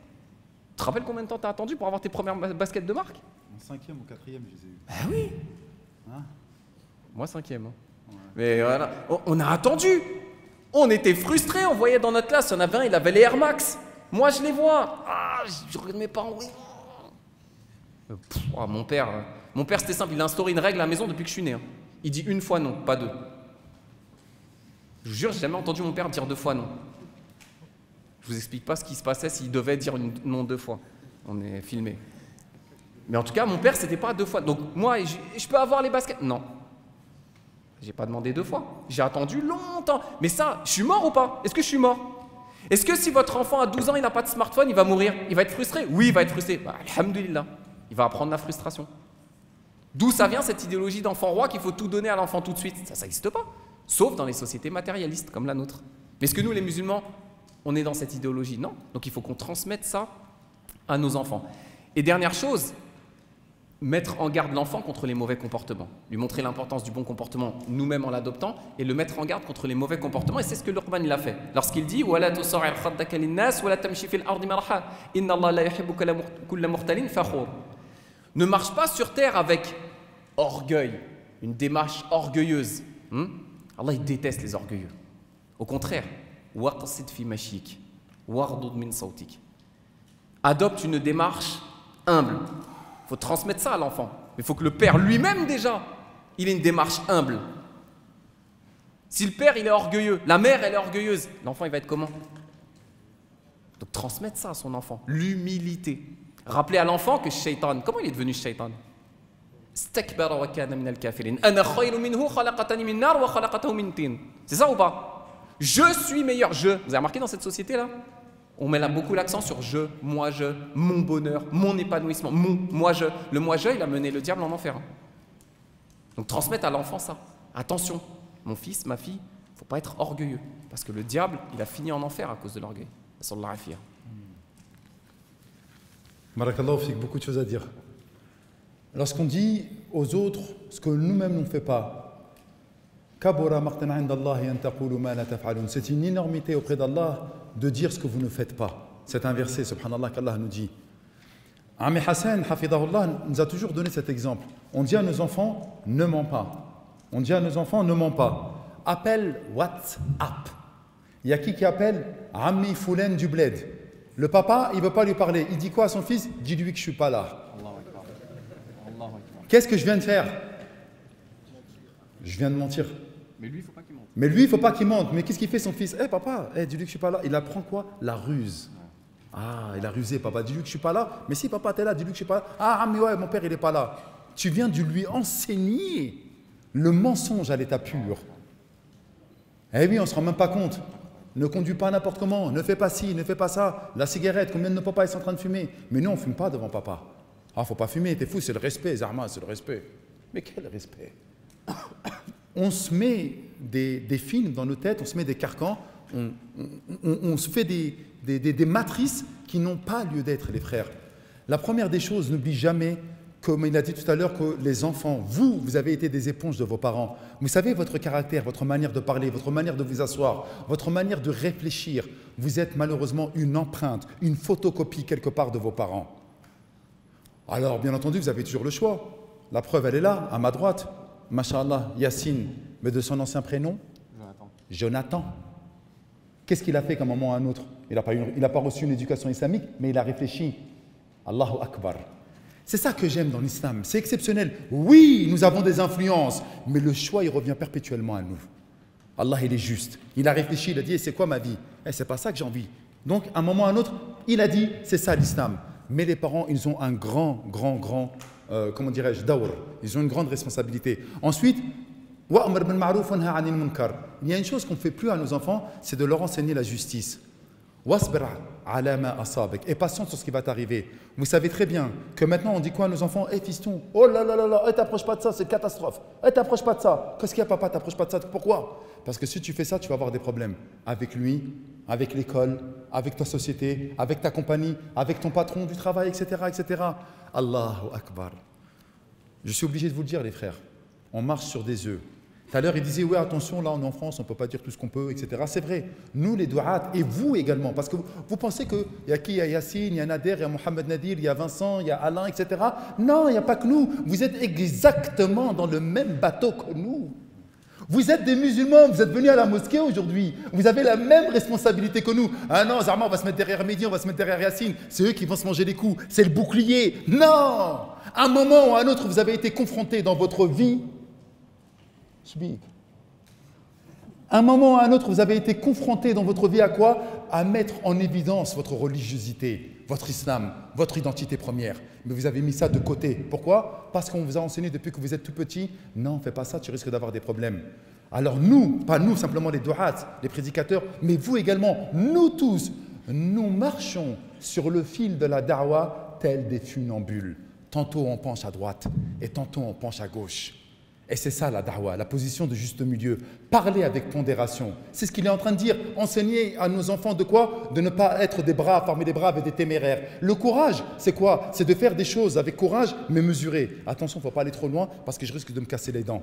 Tu te rappelles combien de temps tu as attendu pour avoir tes premières baskets de marque? En 5e ou 4e, je les ai eu. Ben oui. Hein? Moi, 5e. Hein. Ouais. Mais voilà, on a attendu. On était frustrés, on voyait dans notre classe, il y en avait un, il avait les Air Max. Moi, je les vois. Ah, je regarde mes parents. Oui. Mon père, c'était simple, il a instauré une règle à la maison depuis que je suis né. Hein. Il dit une fois non, pas deux. Je vous jure, j'ai jamais entendu mon père dire 2 fois non. Je vous explique pas ce qui se passait s'il devait dire non 2 fois. On est filmé. Mais en tout cas, mon père, c'était pas 2 fois. Donc moi, je peux avoir les baskets? Non. J'ai pas demandé 2 fois. J'ai attendu longtemps. Mais ça, je suis mort ou pas? Est-ce que je suis mort? Est-ce que si votre enfant a 12 ans, il n'a pas de smartphone, il va mourir? Il va être frustré? Oui, il va être frustré. Bah, alhamdoulilah. Il va apprendre la frustration. D'où ça vient cette idéologie d'enfant roi qu'il faut tout donner à l'enfant tout de suite? Ça n'existe pas. Sauf dans les sociétés matérialistes comme la nôtre. Mais est-ce que nous, les musulmans, on est dans cette idéologie? Non. Donc il faut qu'on transmette ça à nos enfants. Et dernière chose, mettre en garde l'enfant contre les mauvais comportements. Lui montrer l'importance du bon comportement nous-mêmes en l'adoptant et le mettre en garde contre les mauvais comportements. Et c'est ce que Luqman il a fait. Lorsqu'il dit وَلَا تُصَعِّرْ خَدَّكَ لِلنَّاسِ وَلَا تَمْشِ فِي الْأَرْضِ مَرْحًا إِنَّ اللَّهَ لَا يُحِبُّ كُلَّ مُخْتَالٍ فَخُورٍ. Ne marche pas sur terre avec orgueil, une démarche orgueilleuse. Allah il déteste les orgueilleux. Au contraire, وَقْصِدْ فِي مَشِيكِ وَغْضُضْ مِنْ صَوْتِكِ. Adopte une démarche humble. Il faut transmettre ça à l'enfant. Mais il faut que le père lui-même déjà, il ait une démarche humble. Si le père il est orgueilleux, la mère elle est orgueilleuse, l'enfant il va être comment? Donc transmettre ça à son enfant, l'humilité. Rappeler à l'enfant que Shaitan, comment il est devenu Shaitan? C'est ça ou pas? Je suis meilleur, je. Vous avez remarqué dans cette société-là? On met là beaucoup l'accent sur je, moi je, mon bonheur, mon épanouissement, moi je. Le moi je, il a mené le diable en enfer. Donc transmettre à l'enfant ça. Attention, mon fils, ma fille, il ne faut pas être orgueilleux. Parce que le diable, il a fini en enfer à cause de l'orgueil. Sallallahu alayhi wa sallam. Barakallahu fik, beaucoup de choses à dire. Lorsqu'on dit aux autres ce que nous-mêmes ne faisons pas, c'est une énormité auprès d'Allah de dire ce que vous ne faites pas. C'est un verset, subhanallah, qu'Allah nous dit. Ami Hassan, hafidahullah, nous a toujours donné cet exemple. On dit à nos enfants, ne mens pas. On dit à nos enfants, ne mens pas. Appelle WhatsApp. Il y a qui appelle Ami Foulen du bled. Le papa, il ne veut pas lui parler. Il dit quoi à son fils? Dis-lui que je ne suis pas là. Qu'est-ce que je viens de faire? Je viens de mentir. Mais lui, il ne faut pas qu'il mente. Mais lui, il ne faut pas qu'il mente. Mais qu'est-ce qu'il fait son fils? Papa, dis-lui que je ne suis pas là. Il apprend quoi? La ruse. Ah, il a rusé, papa. Dis-lui que je ne suis pas là. Mais si, papa, tu es là, dis-lui que je ne suis pas là. Ah, mais ouais, mon père, il n'est pas là. Tu viens de lui enseigner le mensonge à l'état pur. Eh oui, on ne se rend même pas compte. Ne conduis pas n'importe comment, ne fais pas ci, ne fais pas ça. La cigarette, combien de nos papas ils sont en train de fumer? Mais nous, on ne fume pas devant papa. Ah, faut pas fumer, t'es fou, c'est le respect, Zarma, c'est le respect. Mais quel respect? On se met des films dans nos têtes, on se met des carcans, on se fait des matrices qui n'ont pas lieu d'être, les frères. La première des choses, n'oublie jamais, comme il a dit tout à l'heure, que les enfants, vous avez été des éponges de vos parents. Vous savez votre caractère, votre manière de parler, votre manière de vous asseoir, votre manière de réfléchir. Vous êtes malheureusement une empreinte, une photocopie quelque part de vos parents. Alors, bien entendu, vous avez toujours le choix. La preuve, elle est là, à ma droite. Masha'Allah, Yassine, mais de son ancien prénom Jonathan. Qu'est-ce qu'il a fait qu'à un moment ou à un autre? Il n'a pas reçu une éducation islamique, mais il a réfléchi. Allahu Akbar. C'est ça que j'aime dans l'islam, c'est exceptionnel. Oui, nous avons des influences, mais le choix, il revient perpétuellement à nous. Allah, il est juste. Il a réfléchi, il a dit, c'est quoi ma vie? C'est pas ça que j'ai envie. Donc, à un moment ou à un autre, il a dit, c'est ça l'islam. Mais les parents, ils ont un grand, comment dirais-je, dawr. Ils ont une grande responsabilité. Ensuite, il y a une chose qu'on ne fait plus à nos enfants, c'est de leur enseigner la justice. Et patiente sur ce qui va t'arriver. Vous savez très bien que maintenant on dit quoi à nos enfants? Fiston, oh là là là là, t'approches pas de ça, c'est une catastrophe. T'approches pas de ça. Qu'est-ce qu'il y a, papa? T'approches pas de ça. Pourquoi? Parce que si tu fais ça, tu vas avoir des problèmes avec lui, avec l'école, avec ta société, avec ta compagnie, avec ton patron du travail, etc., etc. Allahu Akbar. Je suis obligé de vous le dire, les frères. On marche sur des œufs. Tout à l'heure, il disait, oui, attention, là, on est en France, on ne peut pas dire tout ce qu'on peut, etc. C'est vrai. Nous, les douat, et vous également, parce que vous pensez qu'il y a qui? Il y a Yassine, il y a Nader, il y a Mohamed Nadir, il y a Vincent, il y a Alain, etc. Non, il n'y a pas que nous. Vous êtes exactement dans le même bateau que nous. Vous êtes des musulmans, vous êtes venus à la mosquée aujourd'hui. Vous avez la même responsabilité que nous. Ah non, Zarma, on va se mettre derrière Mehdi, on va se mettre derrière Yassine. C'est eux qui vont se manger les coups. C'est le bouclier. Non! À un moment ou à un autre, vous avez été confrontés dans votre vie. À un moment ou à un autre, vous avez été confronté dans votre vie à quoi? À mettre en évidence votre religiosité, votre islam, votre identité première. Mais vous avez mis ça de côté. Pourquoi? Parce qu'on vous a enseigné depuis que vous êtes tout petit. Non, fais pas ça, tu risques d'avoir des problèmes. Alors nous, pas nous simplement les du'at, les prédicateurs, mais vous également, nous tous, nous marchons sur le fil de la da'wa tels des funambules. Tantôt on penche à droite et tantôt on penche à gauche. Et c'est ça la da'wa, la position de juste milieu. Parler avec pondération. C'est ce qu'il est en train de dire. Enseigner à nos enfants de quoi? De ne pas être des braves parmi les braves et des téméraires. Le courage, c'est quoi? C'est de faire des choses avec courage, mais mesuré. Attention, il ne faut pas aller trop loin parce que je risque de me casser les dents.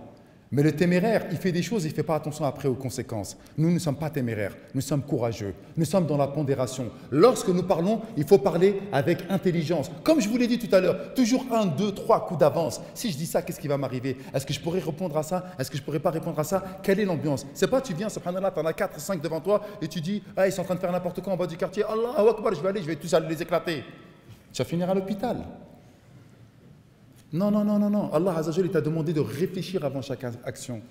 Mais le téméraire, il fait des choses, il ne fait pas attention après aux conséquences. Nous ne sommes pas téméraires, nous sommes courageux, nous sommes dans la pondération. Lorsque nous parlons, il faut parler avec intelligence. Comme je vous l'ai dit tout à l'heure, toujours 1, 2, 3 coups d'avance. Si je dis ça, qu'est-ce qui va m'arriver? Est-ce que je pourrais répondre à ça? Est-ce que je ne pourrais pas répondre à ça? Quelle est l'ambiance? C'est pas tu viens, subhanallah, tu en as 4, 5 devant toi et tu dis, ah, ils sont en train de faire n'importe quoi en bas du quartier, Allahu Akbar, je vais tous aller les éclater. Tu vas finir à l'hôpital. Non. Allah Azza wa Jalla, il t'a demandé de réfléchir avant chaque action,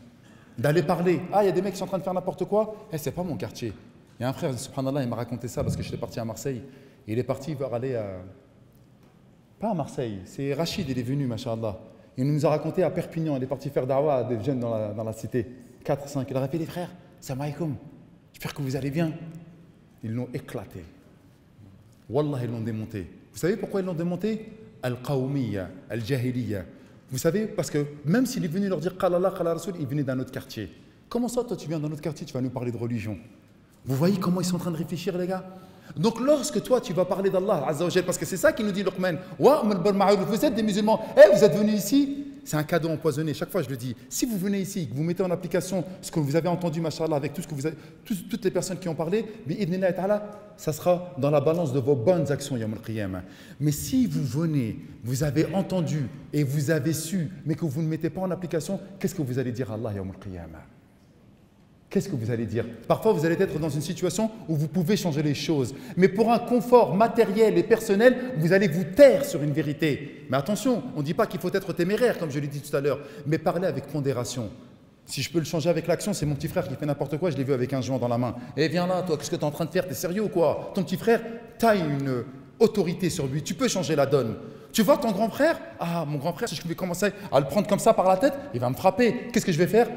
d'aller parler. Ah, il y a des mecs qui sont en train de faire n'importe quoi. C'est pas mon quartier. Il y a un frère, subhanallah, il m'a raconté ça parce que j'étais parti à Marseille. Il est parti vers aller à... Pas à Marseille, c'est Rachid, il est venu, masha'Allah. Il nous a raconté à Perpignan, il est parti faire da'wa à des jeunes dans la cité. 4, 5. Il a rappelé les frères, salam alaikum, j'espère que vous allez bien. Ils l'ont éclaté. Wallah, ils l'ont démonté. Vous savez pourquoi ils l'ont démonté? Al-Qawmiya, Al-Jahiliya. Vous savez, parce que même s'il est venu leur dire Qala Allah, Qala Rasoul, il venait d'un autre quartier. Comment ça, toi, tu viens d'un autre quartier, tu vas nous parler de religion? Vous voyez comment ils sont en train de réfléchir, les gars? Donc, lorsque toi, tu vas parler d'Allah, Azza wa Jal, parce que c'est ça qu'il nous dit Luqman, vous êtes des musulmans, vous êtes venus ici, c'est un cadeau empoisonné. Chaque fois, je le dis, si vous venez ici, que vous mettez en application ce que vous avez entendu, mashallah, avec tout ce que vous avez, toutes les personnes qui ont parlé, bi'idhnillah ta'ala, ça sera dans la balance de vos bonnes actions, yawm al-qiyamah. Mais si vous venez, vous avez entendu et vous avez su, mais que vous ne mettez pas en application, qu'est-ce que vous allez dire à Allah, yawm al-qiyamah? Qu'est-ce que vous allez dire? Parfois, vous allez être dans une situation où vous pouvez changer les choses. Mais pour un confort matériel et personnel, vous allez vous taire sur une vérité. Mais attention, on ne dit pas qu'il faut être téméraire, comme je l'ai dit tout à l'heure, mais parler avec pondération. Si je peux le changer avec l'action, c'est mon petit frère qui fait n'importe quoi, je l'ai vu avec un joint dans la main. Viens là, toi, qu'est-ce que tu es en train de faire? T'es sérieux ou quoi? Ton petit frère, tu as une autorité sur lui, tu peux changer la donne. Tu vois ton grand frère? Ah, mon grand frère, si je vais commencer à le prendre comme ça par la tête, il va me frapper. Qu'est-ce que je vais faire?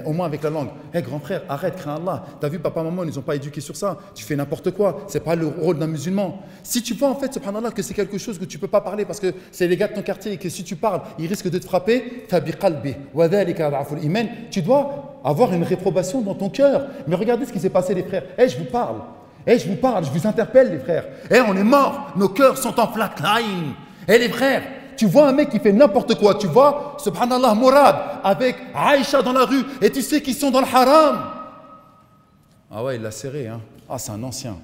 Au moins avec la langue. Grand frère, arrête, crains Allah. T'as vu, papa, maman, ils nous ont pas éduqués sur ça. Tu fais n'importe quoi. C'est pas le rôle d'un musulman. Si tu vois en fait, subhanallah, que c'est quelque chose que tu peux pas parler parce que c'est les gars de ton quartier et que si tu parles, ils risquent de te frapper, tu dois avoir une réprobation dans ton cœur. Mais regardez ce qui s'est passé, les frères. Je vous parle. Je vous interpelle, les frères. On est morts. Nos cœurs sont en flatline. Les frères, tu vois un mec qui fait n'importe quoi, tu vois, subhanallah, Mourad, avec Aïcha dans la rue, et tu sais qu'ils sont dans le haram. Ah ouais, il l'a serré, hein. Ah, c'est un ancien.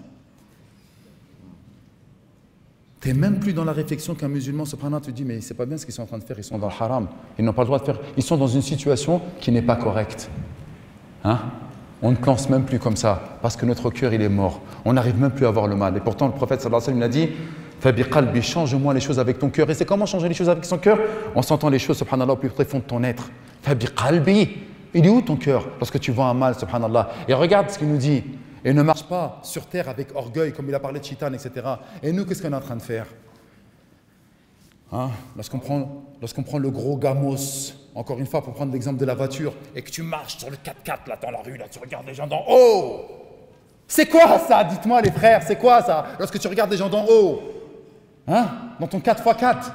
Tu n'es même plus dans la réflexion qu'un musulman, subhanallah, tu te dis, mais c'est pas bien ce qu'ils sont en train de faire, ils sont dans le haram. Ils n'ont pas le droit de faire, ils sont dans une situation qui n'est pas correcte. Hein? On ne pense même plus comme ça, parce que notre cœur, il est mort. On n'arrive même plus à voir le mal. Et pourtant, le prophète, sallallahu alayhi wa sallam, il a dit, Fabi qalbi, change-moi les choses avec ton cœur. Et c'est comment changer les choses avec son cœur? En sentant les choses, subhanallah, au plus profond de ton être. Fabi qalbi. Il est où ton cœur lorsque tu vois un mal, subhanallah? Et regarde ce qu'il nous dit. Et ne marche pas sur terre avec orgueil, comme il a parlé de Shaitan, etc. Et nous, qu'est-ce qu'on est en train de faire? Hein? Lorsqu'on prend le gros gamos, encore une fois, pour prendre l'exemple de la voiture, et que tu marches sur le 4x4 là dans la rue, là, tu regardes les gens d'en haut. C'est quoi ça? Dites-moi les frères, c'est quoi ça? Lorsque tu regardes les gens d'en haut, hein? Dans ton 4x4,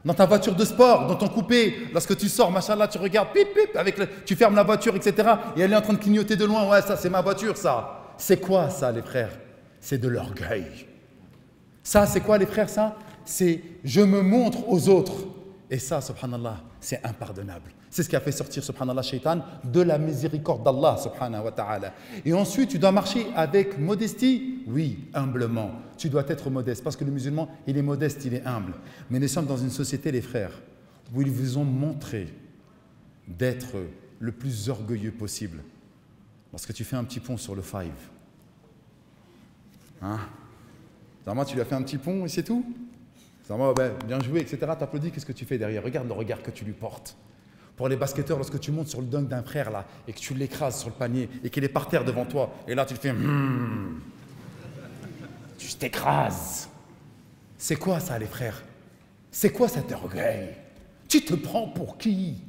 dans ta voiture de sport, dans ton coupé, lorsque tu sors, machallah, tu regardes, pip, pip, tu fermes la voiture, etc. Et elle est en train de clignoter de loin, ouais, ça c'est ma voiture, ça. C'est quoi ça, les frères? C'est de l'orgueil. Ça, c'est quoi, les frères, ça? C'est je me montre aux autres. Et ça, subhanallah, c'est impardonnable. C'est ce qui a fait sortir, subhanallah, Shaitan de la miséricorde d'Allah, subhanahu wa ta'ala. Et ensuite, tu dois marcher avec modestie. Oui, humblement. Tu dois être modeste, parce que le musulman, il est modeste, il est humble. Mais nous sommes dans une société, les frères, où ils vous ont montré d'être le plus orgueilleux possible. Lorsque tu fais un petit pont sur le five. Hein? Moi, tu lui as fait un petit pont et c'est tout? Ben, bien joué, etc. T'applaudis, qu'est-ce que tu fais derrière? Regarde le regard que tu lui portes. Pour les basketteurs, lorsque tu montes sur le dunk d'un frère là et que tu l'écrases sur le panier et qu'il est par terre devant toi, et là tu le fais tu t'écrases. C'est quoi ça, les frères? C'est quoi cet orgueil? Tu te prends pour qui?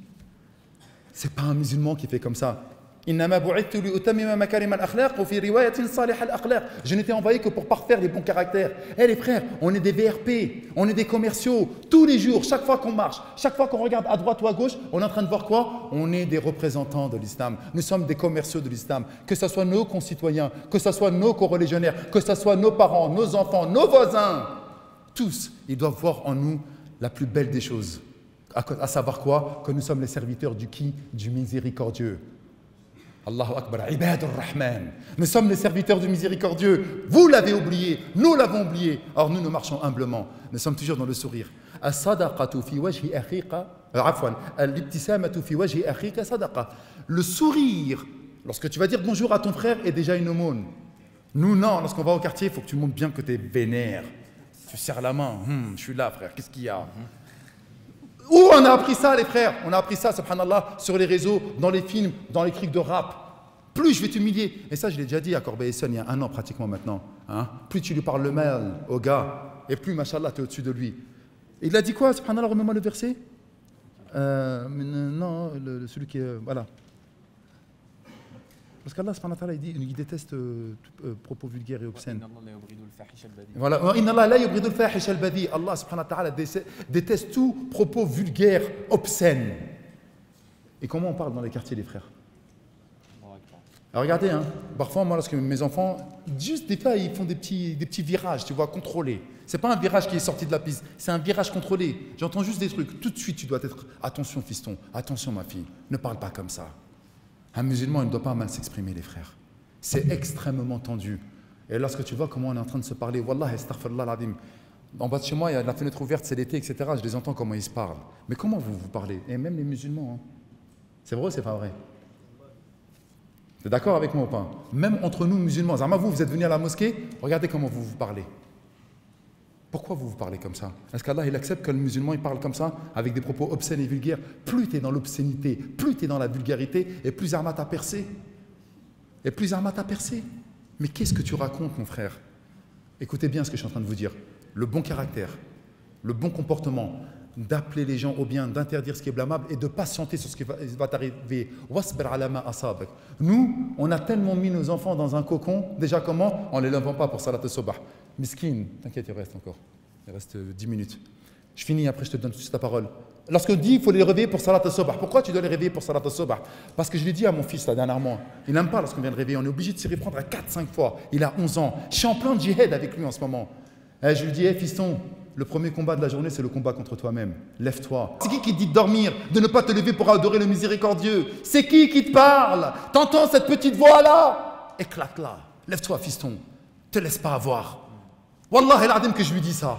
C'est pas un musulman qui fait comme ça. Je n'étais envoyé que pour parfaire les bons caractères. Les frères, on est des VRP, on est des commerciaux. Tous les jours, chaque fois qu'on marche, chaque fois qu'on regarde à droite ou à gauche, on est en train de voir quoi? On est des représentants de l'islam. Nous sommes des commerciaux de l'islam. Que ce soit nos concitoyens, que ce soit nos coreligionnaires, que ce soit nos parents, nos enfants, nos voisins. Tous, ils doivent voir en nous la plus belle des choses. À savoir quoi? Que nous sommes les serviteurs du qui? Du miséricordieux. Allahu Akbar, Ibadur Rahman. Nous sommes les serviteurs du miséricordieux. Vous l'avez oublié, nous l'avons oublié. Or nous marchons humblement. Nous sommes toujours dans le sourire. As-sadaqatu fi wajhi akhika, afwan, al-ibtisamatu fi wajhi akhika sadaqa. Le sourire, lorsque tu vas dire bonjour à ton frère, est déjà une aumône. Nous, non, lorsqu'on va au quartier, il faut que tu montres bien que tu es vénère. Tu serres la main. Je suis là, frère, qu'est-ce qu'il y a? Où on a appris ça, les frères? On a appris ça, subhanallah, sur les réseaux, dans les films, dans les clips de rap. Plus je vais t'humilier. Et ça, je l'ai déjà dit à Corbeil-Essonne il y a 1 an pratiquement maintenant. Hein? Plus tu lui parles le mal au gars, et plus, machallah, tu es au-dessus de lui. Et il a dit quoi, subhanallah, remets-moi le verset? Non, celui qui est... voilà. Parce qu'Allah, subhanahu wa ta'ala, il déteste tout propos vulgaires et obscènes. Voilà. Allah, subhanahu wa ta'ala, déteste tout propos vulgaire, obscène. Et comment on parle dans les quartiers, les frères? Alors regardez, hein, parfois, moi, lorsque mes enfants, juste des fois, ils font des petits virages, tu vois, contrôlés. C'est pas un virage qui est sorti de la piste, c'est un virage contrôlé. J'entends juste des trucs. Tout de suite, tu dois être, attention, fiston, attention, ma fille, ne parle pas comme ça. Un musulman, il ne doit pas mal s'exprimer, les frères. C'est extrêmement tendu. Et lorsque tu vois comment on est en train de se parler, Wallah, astaghfirullah al-azim. En bas de chez moi, il y a la fenêtre ouverte, c'est l'été, etc. Je les entends comment ils se parlent. Mais comment vous parlez? Et même les musulmans. Hein. C'est vrai ou c'est pas vrai? T'es d'accord avec moi ou pas? Même entre nous, musulmans. Zama, vous êtes venus à la mosquée, regardez comment vous parlez. Pourquoi vous parlez comme ça? Est-ce qu'Allah il accepte que le musulman il parle comme ça, avec des propos obscènes et vulgaires? Plus tu es dans l'obscénité, plus tu es dans la vulgarité, et plus Arma t'a percé. Et plus Arma t'a percé. Mais qu'est-ce que tu racontes, mon frère? Écoutez bien ce que je suis en train de vous dire. Le bon caractère, le bon comportement, d'appeler les gens au bien, d'interdire ce qui est blâmable et de patienter sur ce qui va t'arriver. Wasbir ala ma asabak. Nous, on a tellement mis nos enfants dans un cocon. Déjà comment? On ne les lève pas pour salat al-sobah. Miskin, t'inquiète, il reste encore. Il reste 10 minutes. Je finis, après je te donne toute ta parole. Lorsqu'on dit qu'il faut les réveiller pour salat al-sobah, pourquoi tu dois les réveiller pour salat al-sobah? Parce que je l'ai dit à mon fils là dernièrement, il n'aime pas lorsqu'on vient le réveiller, on est obligé de s'y reprendre à 4-5 fois. Il a 11 ans. Je suis en plein djihad avec lui en ce moment. Et je lui dis, fiston, le premier combat de la journée, c'est le combat contre toi-même. Lève-toi. C'est qui te dit de dormir, de ne pas te lever pour adorer le miséricordieux? C'est qui te parle? T'entends cette petite voix-là? Éclate-la. Lève-toi, fiston. Te laisse pas avoir. Wallah el-Adim que je lui dis ça.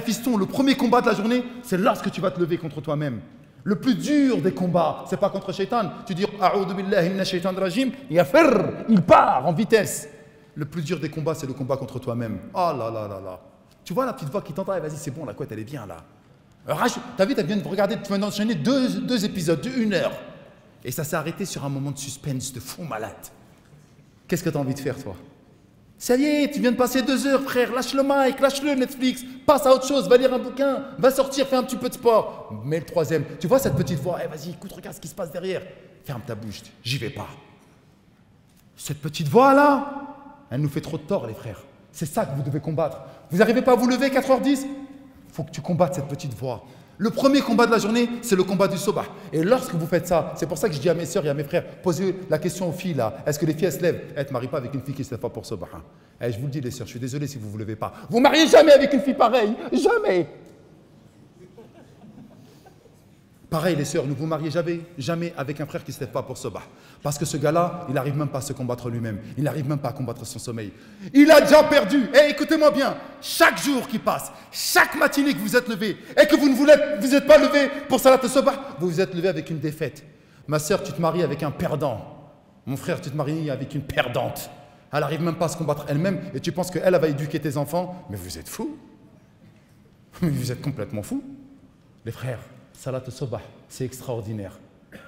Fiston, le premier combat de la journée, c'est lorsque tu vas te lever contre toi-même. Le plus dur des combats, c'est pas contre Shaitan. Tu dis, A'udhu billahi minash shaitan rajim, il part en vitesse. Le plus dur des combats, c'est le combat contre toi-même. Oh là là là là. Tu vois la petite voix qui t'entend, vas-y, c'est bon, la couette, elle est bien là. T'as vu, tu viens de regarder, tu viens d'enchaîner deux épisodes de 1 heure. Et ça s'est arrêté sur un moment de suspense, de fou malade. Qu'est-ce que tu as envie de faire, toi? Ça y est, tu viens de passer 2 heures, frère. Lâche le mic, lâche le Netflix. Passe à autre chose, va lire un bouquin, va sortir, fais un petit peu de sport. Mais le troisième, tu vois cette petite voix, vas-y, écoute, regarde ce qui se passe derrière. Ferme ta bouche, j'y vais pas. Cette petite voix-là, elle nous fait trop de tort, les frères. C'est ça que vous devez combattre. Vous n'arrivez pas à vous lever 4h10? Il faut que tu combattes cette petite voix. Le premier combat de la journée, c'est le combat du sobah. Et lorsque vous faites ça, c'est pour ça que je dis à mes sœurs et à mes frères, posez la question aux filles là. Est-ce que les filles elles se lèvent? Elles ne te marient pas avec une fille qui se lève pas pour sobah. Je vous le dis les sœurs, je suis désolé si vous ne vous levez pas. Vous ne mariez jamais avec une fille pareille. Jamais. Pareil les sœurs, ne vous mariez jamais avec un frère qui ne se lève pas pour sobah. Parce que ce gars-là, il n'arrive même pas à se combattre lui-même. Il n'arrive même pas à combattre son sommeil. Il a déjà perdu. Et écoutez-moi bien, chaque jour qui passe, chaque matinée que vous êtes levé et que vous ne vous êtes pas levé pour salat sobah, vous vous êtes levé avec une défaite. Ma sœur, tu te maries avec un perdant. Mon frère, tu te maries avec une perdante. Elle n'arrive même pas à se combattre elle-même et tu penses qu'elle va éduquer tes enfants. Mais vous êtes fous. Mais vous êtes complètement fous. Les frères, salat sobah, c'est extraordinaire.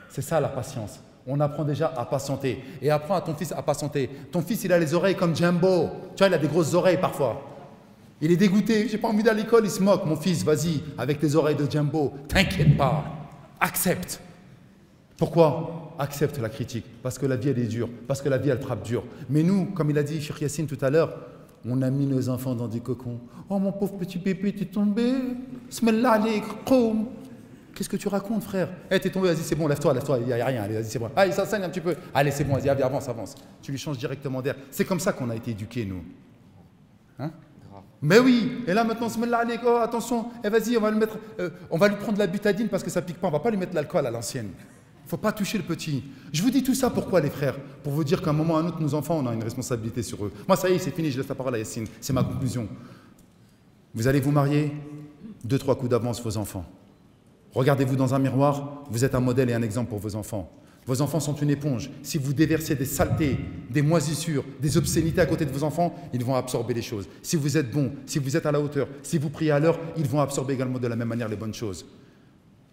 C'est ça la patience. On apprend déjà à patienter. Et apprends à ton fils à patienter. Ton fils, il a les oreilles comme Jumbo. Tu vois, il a des grosses oreilles parfois. Il est dégoûté. J'ai pas envie d'aller à l'école, il se moque. Mon fils, vas-y, avec tes oreilles de Jumbo. T'inquiète pas. Accepte. Pourquoi? Accepte la critique. Parce que la vie, elle est dure. Parce que la vie, elle frappe dur. Mais nous, comme il a dit Cheikh Yassine tout à l'heure, on a mis nos enfants dans des cocons. Oh, mon pauvre petit bébé, t'es tombé. Smellah alik, qoum. Qu'est-ce que tu racontes, frère? T'es tombé, vas-y, c'est bon, lève-toi, il n'y a rien, allez, vas-y, c'est bon. Ah, il s'enseigne un petit peu. Allez, c'est bon, vas-y, avance. Tu lui changes directement d'air. C'est comme ça qu'on a été éduqués, nous. Hein? Mais oui, et là maintenant, oh, attention, vas-y, on va lui prendre la butadine parce que ça pique pas, on va pas lui mettre l'alcool à l'ancienne. Il ne faut pas toucher le petit. Je vous dis tout ça pourquoi, les frères? Pour vous dire qu'à un moment ou à un autre, nos enfants, on a une responsabilité sur eux. Moi, ça y est, c'est fini, je laisse la parole à Yassine. C'est ma conclusion. Vous allez vous marier, 2-3 coups d'avance vos enfants. Regardez-vous dans un miroir, vous êtes un modèle et un exemple pour vos enfants. Vos enfants sont une éponge. Si vous déversez des saletés, des moisissures, des obscénités à côté de vos enfants, ils vont absorber les choses. Si vous êtes bon, si vous êtes à la hauteur, si vous priez à l'heure, ils vont absorber également de la même manière les bonnes choses.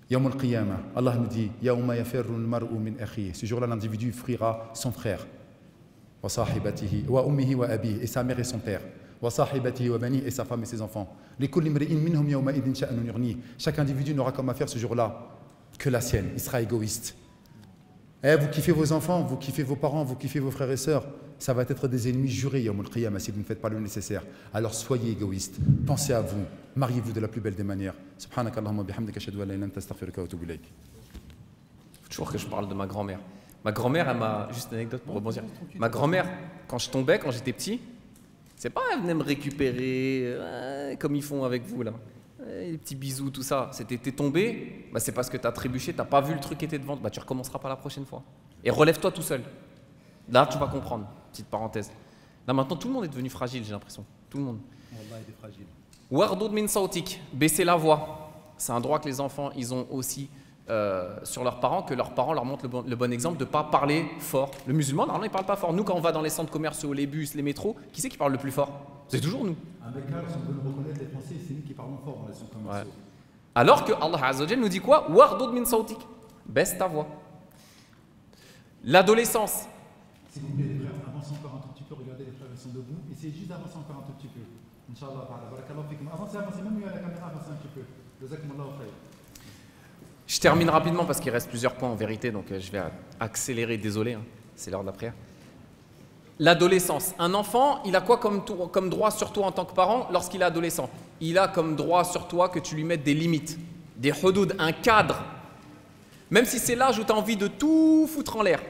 Yawm al-Qiyamah, Allah nous dit Yawma yafirru al-mar'u min akhihi. Ce jour-là, l'individu fuira son frère. Wa sahibatihi wa ummihi wa abihi, et sa mère et son père. Et sa femme et ses enfants. Chaque individu n'aura comme affaire ce jour-là que la sienne, il sera égoïste. Vous kiffez vos enfants, vous kiffez vos parents, vous kiffez vos frères et sœurs, ça va être des ennemis jurés Yawm al-Qiyamah si vous ne faites pas le nécessaire. Alors soyez égoïste, pensez à vous, mariez-vous de la plus belle des manières. Subhanakallahumma bihamdika ashhadu an la ilaha illa anta astaghfiruka wa atubu ilayk. Faut toujours que je parle de ma grand-mère. Ma grand-mère, elle m'a juste une anecdote pour rebondir. Ma grand-mère, quand je tombais, quand j'étais petit, c'est pas elle venait me récupérer comme ils font avec vous là. Les petits bisous, tout ça. C'était t'es tombé, c'est parce que t'as trébuché, t'as pas vu le truc qui était devant, tu recommenceras pas la prochaine fois. Et relève-toi tout seul. Là, tu vas comprendre. Petite parenthèse. Là, maintenant, tout le monde est devenu fragile, j'ai l'impression. Tout le monde. Wallah, il est fragile. Wardud min sautik, baisser la voix. C'est un droit que les enfants, ils ont aussi sur leurs parents, que leurs parents leur montrent le bon exemple de ne pas parler fort. Le musulman, normalement, il ne parle pas fort. Nous, quand on va dans les centres commerciaux, les bus, les métros, qui c'est qui parle le plus fort? C'est toujours nous. Avec là, si on veut nous reconnaître, les Français, c'est nous qui parlons fort dans les centres commerciaux. Ouais. Alors que Allah Azza wa Jal nous dit quoi? Wardud min sautik, baisse ta voix. L'adolescence. S'il vous plaît, les frères, avancez encore un tout petit peu, regardez les frères, ils sont debout. Essayez juste d'avancer encore un tout petit peu. Inch'Allah, barakallahu fikum. Avancez, même mieux à la caméra, avancez un petit peu. Jazakumullahu khayr. Je termine rapidement parce qu'il reste plusieurs points en vérité, donc je vais accélérer, désolé, hein, c'est l'heure de la prière. L'adolescence. Un enfant, il a quoi comme droit sur toi en tant que parent lorsqu'il est adolescent? Il a comme droit sur toi que tu lui mettes des limites, des hudud, un cadre. Même si c'est l'âge où tu as envie de tout foutre en l'air.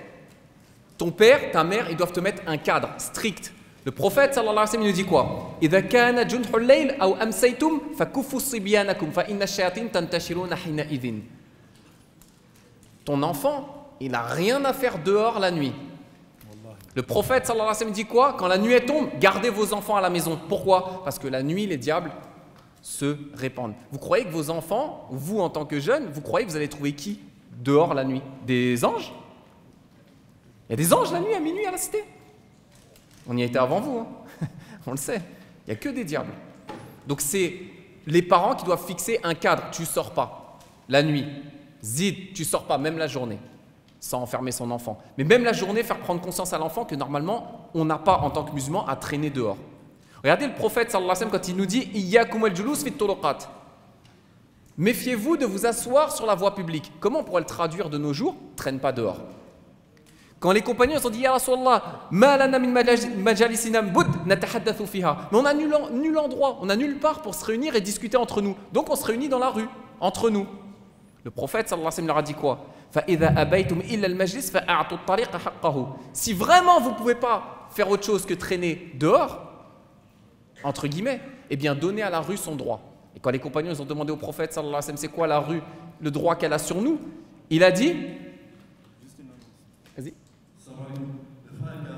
Ton père, ta mère, ils doivent te mettre un cadre strict. Le prophète sallallahu alayhi wa sallam nous dit quoi? إذا كان جنح الليل أو أمسيتم فكفوا صبيانكم فإن الشياطين تنتشرون حينئذ. Ton enfant, il n'a rien à faire dehors la nuit. Le prophète sallallahu alayhi wa sallam dit quoi? Quand la nuit tombe, gardez vos enfants à la maison. Pourquoi? Parce que la nuit, les diables se répandent. Vous croyez que vos enfants, vous en tant que jeunes, vous croyez que vous allez trouver qui dehors la nuit? Des anges? Il y a des anges la nuit, à minuit, à la cité. On y a été avant vous, hein. On le sait. Il n'y a que des diables. Donc c'est les parents qui doivent fixer un cadre. Tu sors pas la nuit. Zid, tu sors pas, même la journée, sans enfermer son enfant. Mais même la journée, faire prendre conscience à l'enfant que normalement, on n'a pas en tant que musulman à traîner dehors. Regardez le prophète sallallahu alayhi wa sallam quand il nous dit Iyyakum al-julus fi turuqat. Méfiez-vous de vous asseoir sur la voie publique. Comment on pourrait le traduire de nos jours? Traîne pas dehors. Quand les compagnons ont dit Ya Rasulallah, ma lana min majalisina bud natahaddathu fiha. Mais on n'a nul endroit, on n'a nulle part pour se réunir et discuter entre nous. Donc on se réunit dans la rue, entre nous. Le prophète sallallahu alayhi wa sallam leur a dit quoi? فَإِذَا أَبَيْتُمْ إِلَّا الْمَجْلِسِ فَأَعْطُوا الطَّرِيقَ حَقَّهُ. Si vraiment vous ne pouvez pas faire autre chose que traîner dehors, entre guillemets, eh bien donnez à la rue son droit. Et quand les compagnons ils ont demandé au prophète sallallahu alayhi wa sallam c'est quoi la rue, le droit qu'elle a sur nous, il a dit vas-y. Le frère, il y a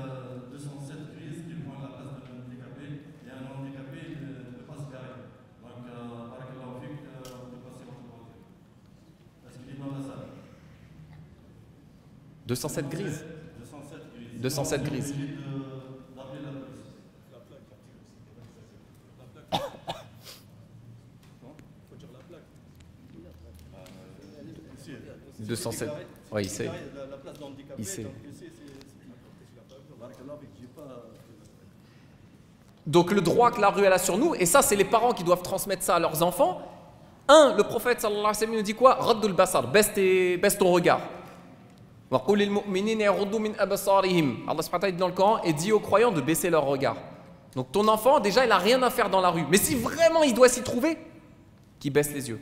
207 grises qui prend la place d'un handicapé, et un handicapé ne peut pas se garer. Donc, avec la vie, on peut passer votre côté. Est-ce qu'il est dans la salle? 207 grises. 207 grises. 207 grises. D'appeler la police. La plaque. La plaque. Faut dire la plaque. Ici. 207. Oui, il sait. La place d'handicapé. Il sait. Donc, ici, Donc le droit que la rue elle a sur nous, et ça c'est les parents qui doivent transmettre ça à leurs enfants. Le prophète sallallahu alayhi wa sallam nous dit quoi? Raddul basar, baisse ton regard. Wa qul lil mu'minina yaghuddu min absarihim. Allah subhanahu wa ta'ala dit dans le Coran et dit aux croyants de baisser leur regard. Donc ton enfant déjà il a rien à faire dans la rue, mais si vraiment il doit s'y trouver, qu'il baisse les yeux.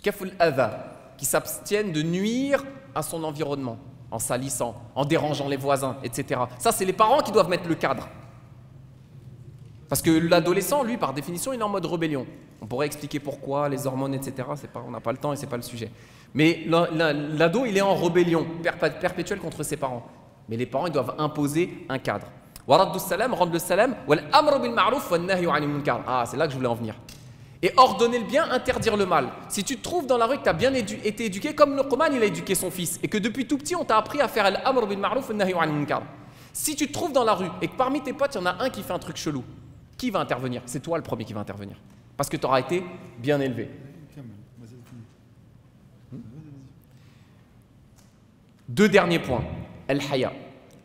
Kaful adha, qui s'abstienne de nuire à son environnement, en salissant, en dérangeant les voisins, etc. Ça, c'est les parents qui doivent mettre le cadre. Parce que l'adolescent, lui, par définition, il est en mode rébellion. On pourrait expliquer pourquoi, les hormones, etc. On n'a pas le temps et ce n'est pas le sujet. Mais l'ado, il est en rébellion perpétuelle contre ses parents. Mais les parents, ils doivent imposer un cadre. Waraddu salam, rendre le salam, wal amru bil ma'ruf, wan nahyu 'anil munkar. Ah, c'est là que je voulais en venir. Et ordonner le bien, interdire le mal. Si tu te trouves dans la rue que tu as bien été éduqué, comme Luqman il a éduqué son fils, et que depuis tout petit on t'a appris à faire al-amr bil ma'ruf wa nahyu 'anil munkar. Si tu te trouves dans la rue et que parmi tes potes il y en a un qui fait un truc chelou, qui va intervenir? C'est toi le premier qui va intervenir. Parce que tu auras été bien élevé. Deux derniers points. Al-haya,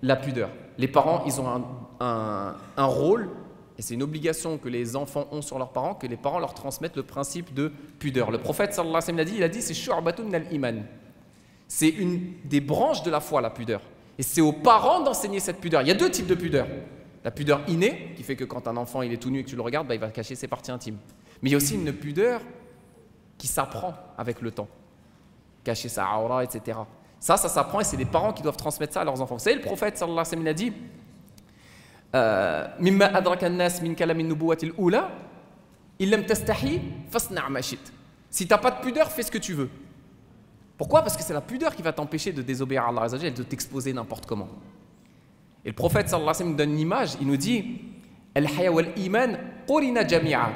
la pudeur. Les parents, ils ont un rôle. Et c'est une obligation que les enfants ont sur leurs parents, que les parents leur transmettent le principe de pudeur. Le prophète sallallahu alayhi wa sallam il a dit c'est shu'batun min al-iman. C'est une des branches de la foi, la pudeur. Et c'est aux parents d'enseigner cette pudeur. Il y a deux types de pudeur. La pudeur innée, qui fait que quand un enfant il est tout nu et que tu le regardes, il va cacher ses parties intimes. Mais il y a aussi une pudeur qui s'apprend avec le temps. Cacher sa aura, etc. Ça s'apprend et c'est les parents qui doivent transmettre ça à leurs enfants. Vous savez, le prophète sallallahu alayhi wa sallam il a dit مما أدرك الناس من كلام النبوة الأولى إن لم تستحي فاصنع ما شئت. Si tu n'as pas de pudeur, fais ce que tu veux. Pourquoi? Parce que c'est la pudeur qui va t'empêcher de désobéir à Allah Azza wa Jalla et de t'exposer n'importe comment. Et le prophète sallallahu alayhi wa sallam nous donne une image, il nous dit Al-haya wal-iman qurina jami'a.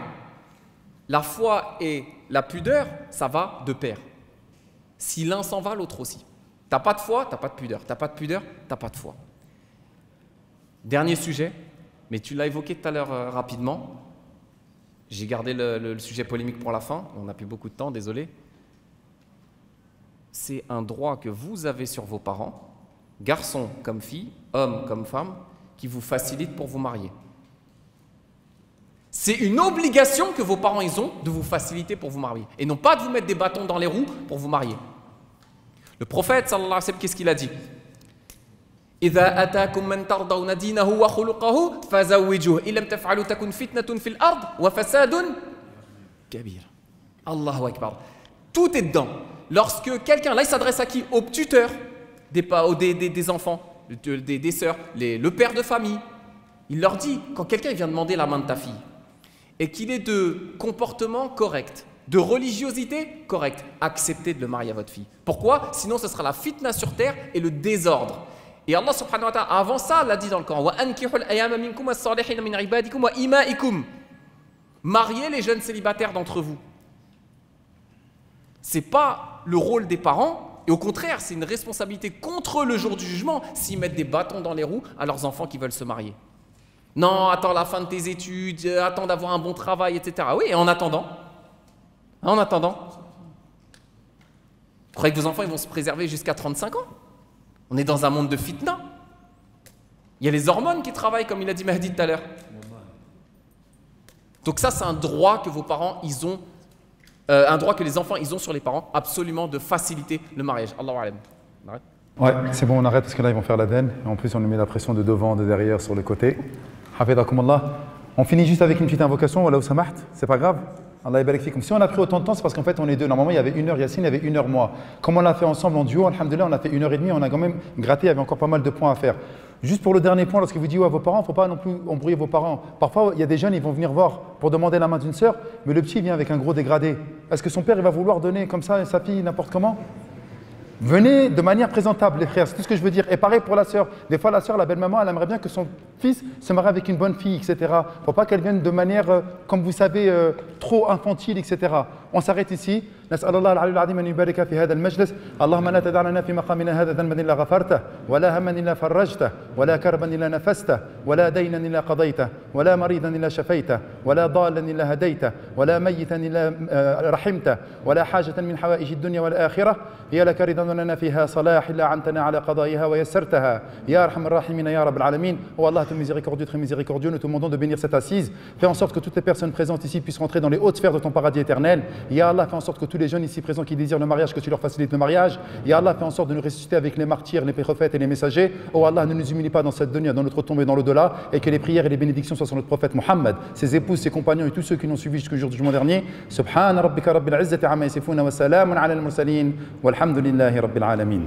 La foi et la pudeur, ça va de pair. Si l'un s'en va, l'autre aussi. T'as pas de foi, t'as pas de pudeur. T'as pas de pudeur, t'as pas de foi. Dernier sujet, mais tu l'as évoqué tout à l'heure rapidement. J'ai gardé le sujet polémique pour la fin, on n'a plus beaucoup de temps, désolé. C'est un droit que vous avez sur vos parents, garçons comme filles, hommes comme femmes, qui vous facilite pour vous marier. C'est une obligation que vos parents ils ont de vous faciliter pour vous marier, et non pas de vous mettre des bâtons dans les roues pour vous marier. Le prophète, sallallahu alayhi wa sallam, qu'est-ce qu'il a dit? إذا أتاكم من ترضون دينه وخلقه فزوجوه إن لم تفعلوا تكن فتنة في الأرض وفساد كبير. Allahu Akbar. Tout est dedans. Lorsque quelqu'un, là il s'adresse à qui? Au tuteur des enfants, des sœurs, le père de famille. Il leur dit, quand quelqu'un vient demander la main de ta fille et qu'il est de comportement correct, de religiosité correcte, acceptez de le marier à votre fille. Pourquoi? Sinon ce sera la fitna sur terre et le désordre. Et Allah subhanahu wa ta'ala, avant ça, l'a dit dans le Coran, mariez les jeunes célibataires d'entre vous. Ce n'est pas le rôle des parents, et au contraire, c'est une responsabilité contre eux le jour du jugement s'ils mettent des bâtons dans les roues à leurs enfants qui veulent se marier. Non, attends la fin de tes études, attends d'avoir un bon travail, etc. Oui, et en attendant, vous croyez que vos enfants ils vont se préserver jusqu'à 35 ans? On est dans un monde de fitna. Il y a les hormones qui travaillent, comme il a dit Mahdi tout à l'heure. Donc ça, c'est un droit que vos parents, ils ont, un droit que les enfants, ils ont sur les parents, absolument de faciliter le mariage. Allahu a'lam. On arrête. Ouais, c'est bon, on arrête parce que là, ils vont faire l'Aden. Et en plus, on nous met la pression de devant, de derrière, sur le côté. Hafidhakumullah. On finit juste avec une petite invocation. Wallahu samaht. C'est pas grave. Allah yabarak fikum. Si on a pris autant de temps, c'est parce qu'en fait, on est deux. Normalement, il y avait 1 heure Yassine, il y avait 1 heure moi. Comme on l'a fait ensemble en duo, alhamdoulilah, on a fait 1h30. On a quand même gratté, il y avait encore pas mal de points à faire. Juste pour le dernier point, lorsque vous dites à vos parents, il ne faut pas non plus embrouiller vos parents. Parfois, il y a des jeunes, ils vont venir voir pour demander la main d'une sœur, mais le petit vient avec un gros dégradé. Est-ce que son père, il va vouloir donner comme ça à sa fille n'importe comment? Venez de manière présentable, les frères, c'est tout ce que je veux dire. Et pareil pour la sœur. Des fois, la sœur, la belle-maman, elle aimerait bien que son fils se marie avec une bonne fille, etc. Il ne faut pas qu'elle vienne de manière, comme vous savez, trop infantile, etc. On s'arrête ici. نسأل الله العلي العظيم أن يبارك في هذا المجلس اللهم لا تدع لنا في مقامنا هذا ذنبا إلا غفرته ولا هما إلا فرجته ولا كربا إلا نفسته ولا دينا إلا قضيته ولا مريضا إلا شفيته ولا ضالا إلا هديته ولا ميتا إلا رحمته ولا حاجة من حوائج الدنيا والآخرة هي لك رضا ولنا فيها صلاح إلا عنتنا على قضائها ويسرتها يا أرحم الراحمين يا رب العالمين. Oh Allah, tout miséricordieux, très miséricordieux, nous te demandons de bénir cette assise. Fais en sorte que toutes les personnes présentes ici puissent rentrer dans les hautes sphères de ton paradis éternel. Ya Allah, fais en sorte que tous les jeunes ici présents qui désirent le mariage, que tu leur facilites le mariage. Ya Allah, fais en sorte de nous ressusciter avec les martyrs, les prophètes et les messagers. Oh Allah, ne nous humilie pas dans cette dunya, dans notre tombe et dans l'au-delà, et que les prières et les bénédictions soient sur notre prophète Mohammed, ses épouses, ses compagnons et tous ceux qui l'ont suivi jusqu'au jour du jugement dernier. Subhana rabbika rabbil izzati amma yasifuna wa salamun ala al-mursalin walhamdulillahi rabbil alamin.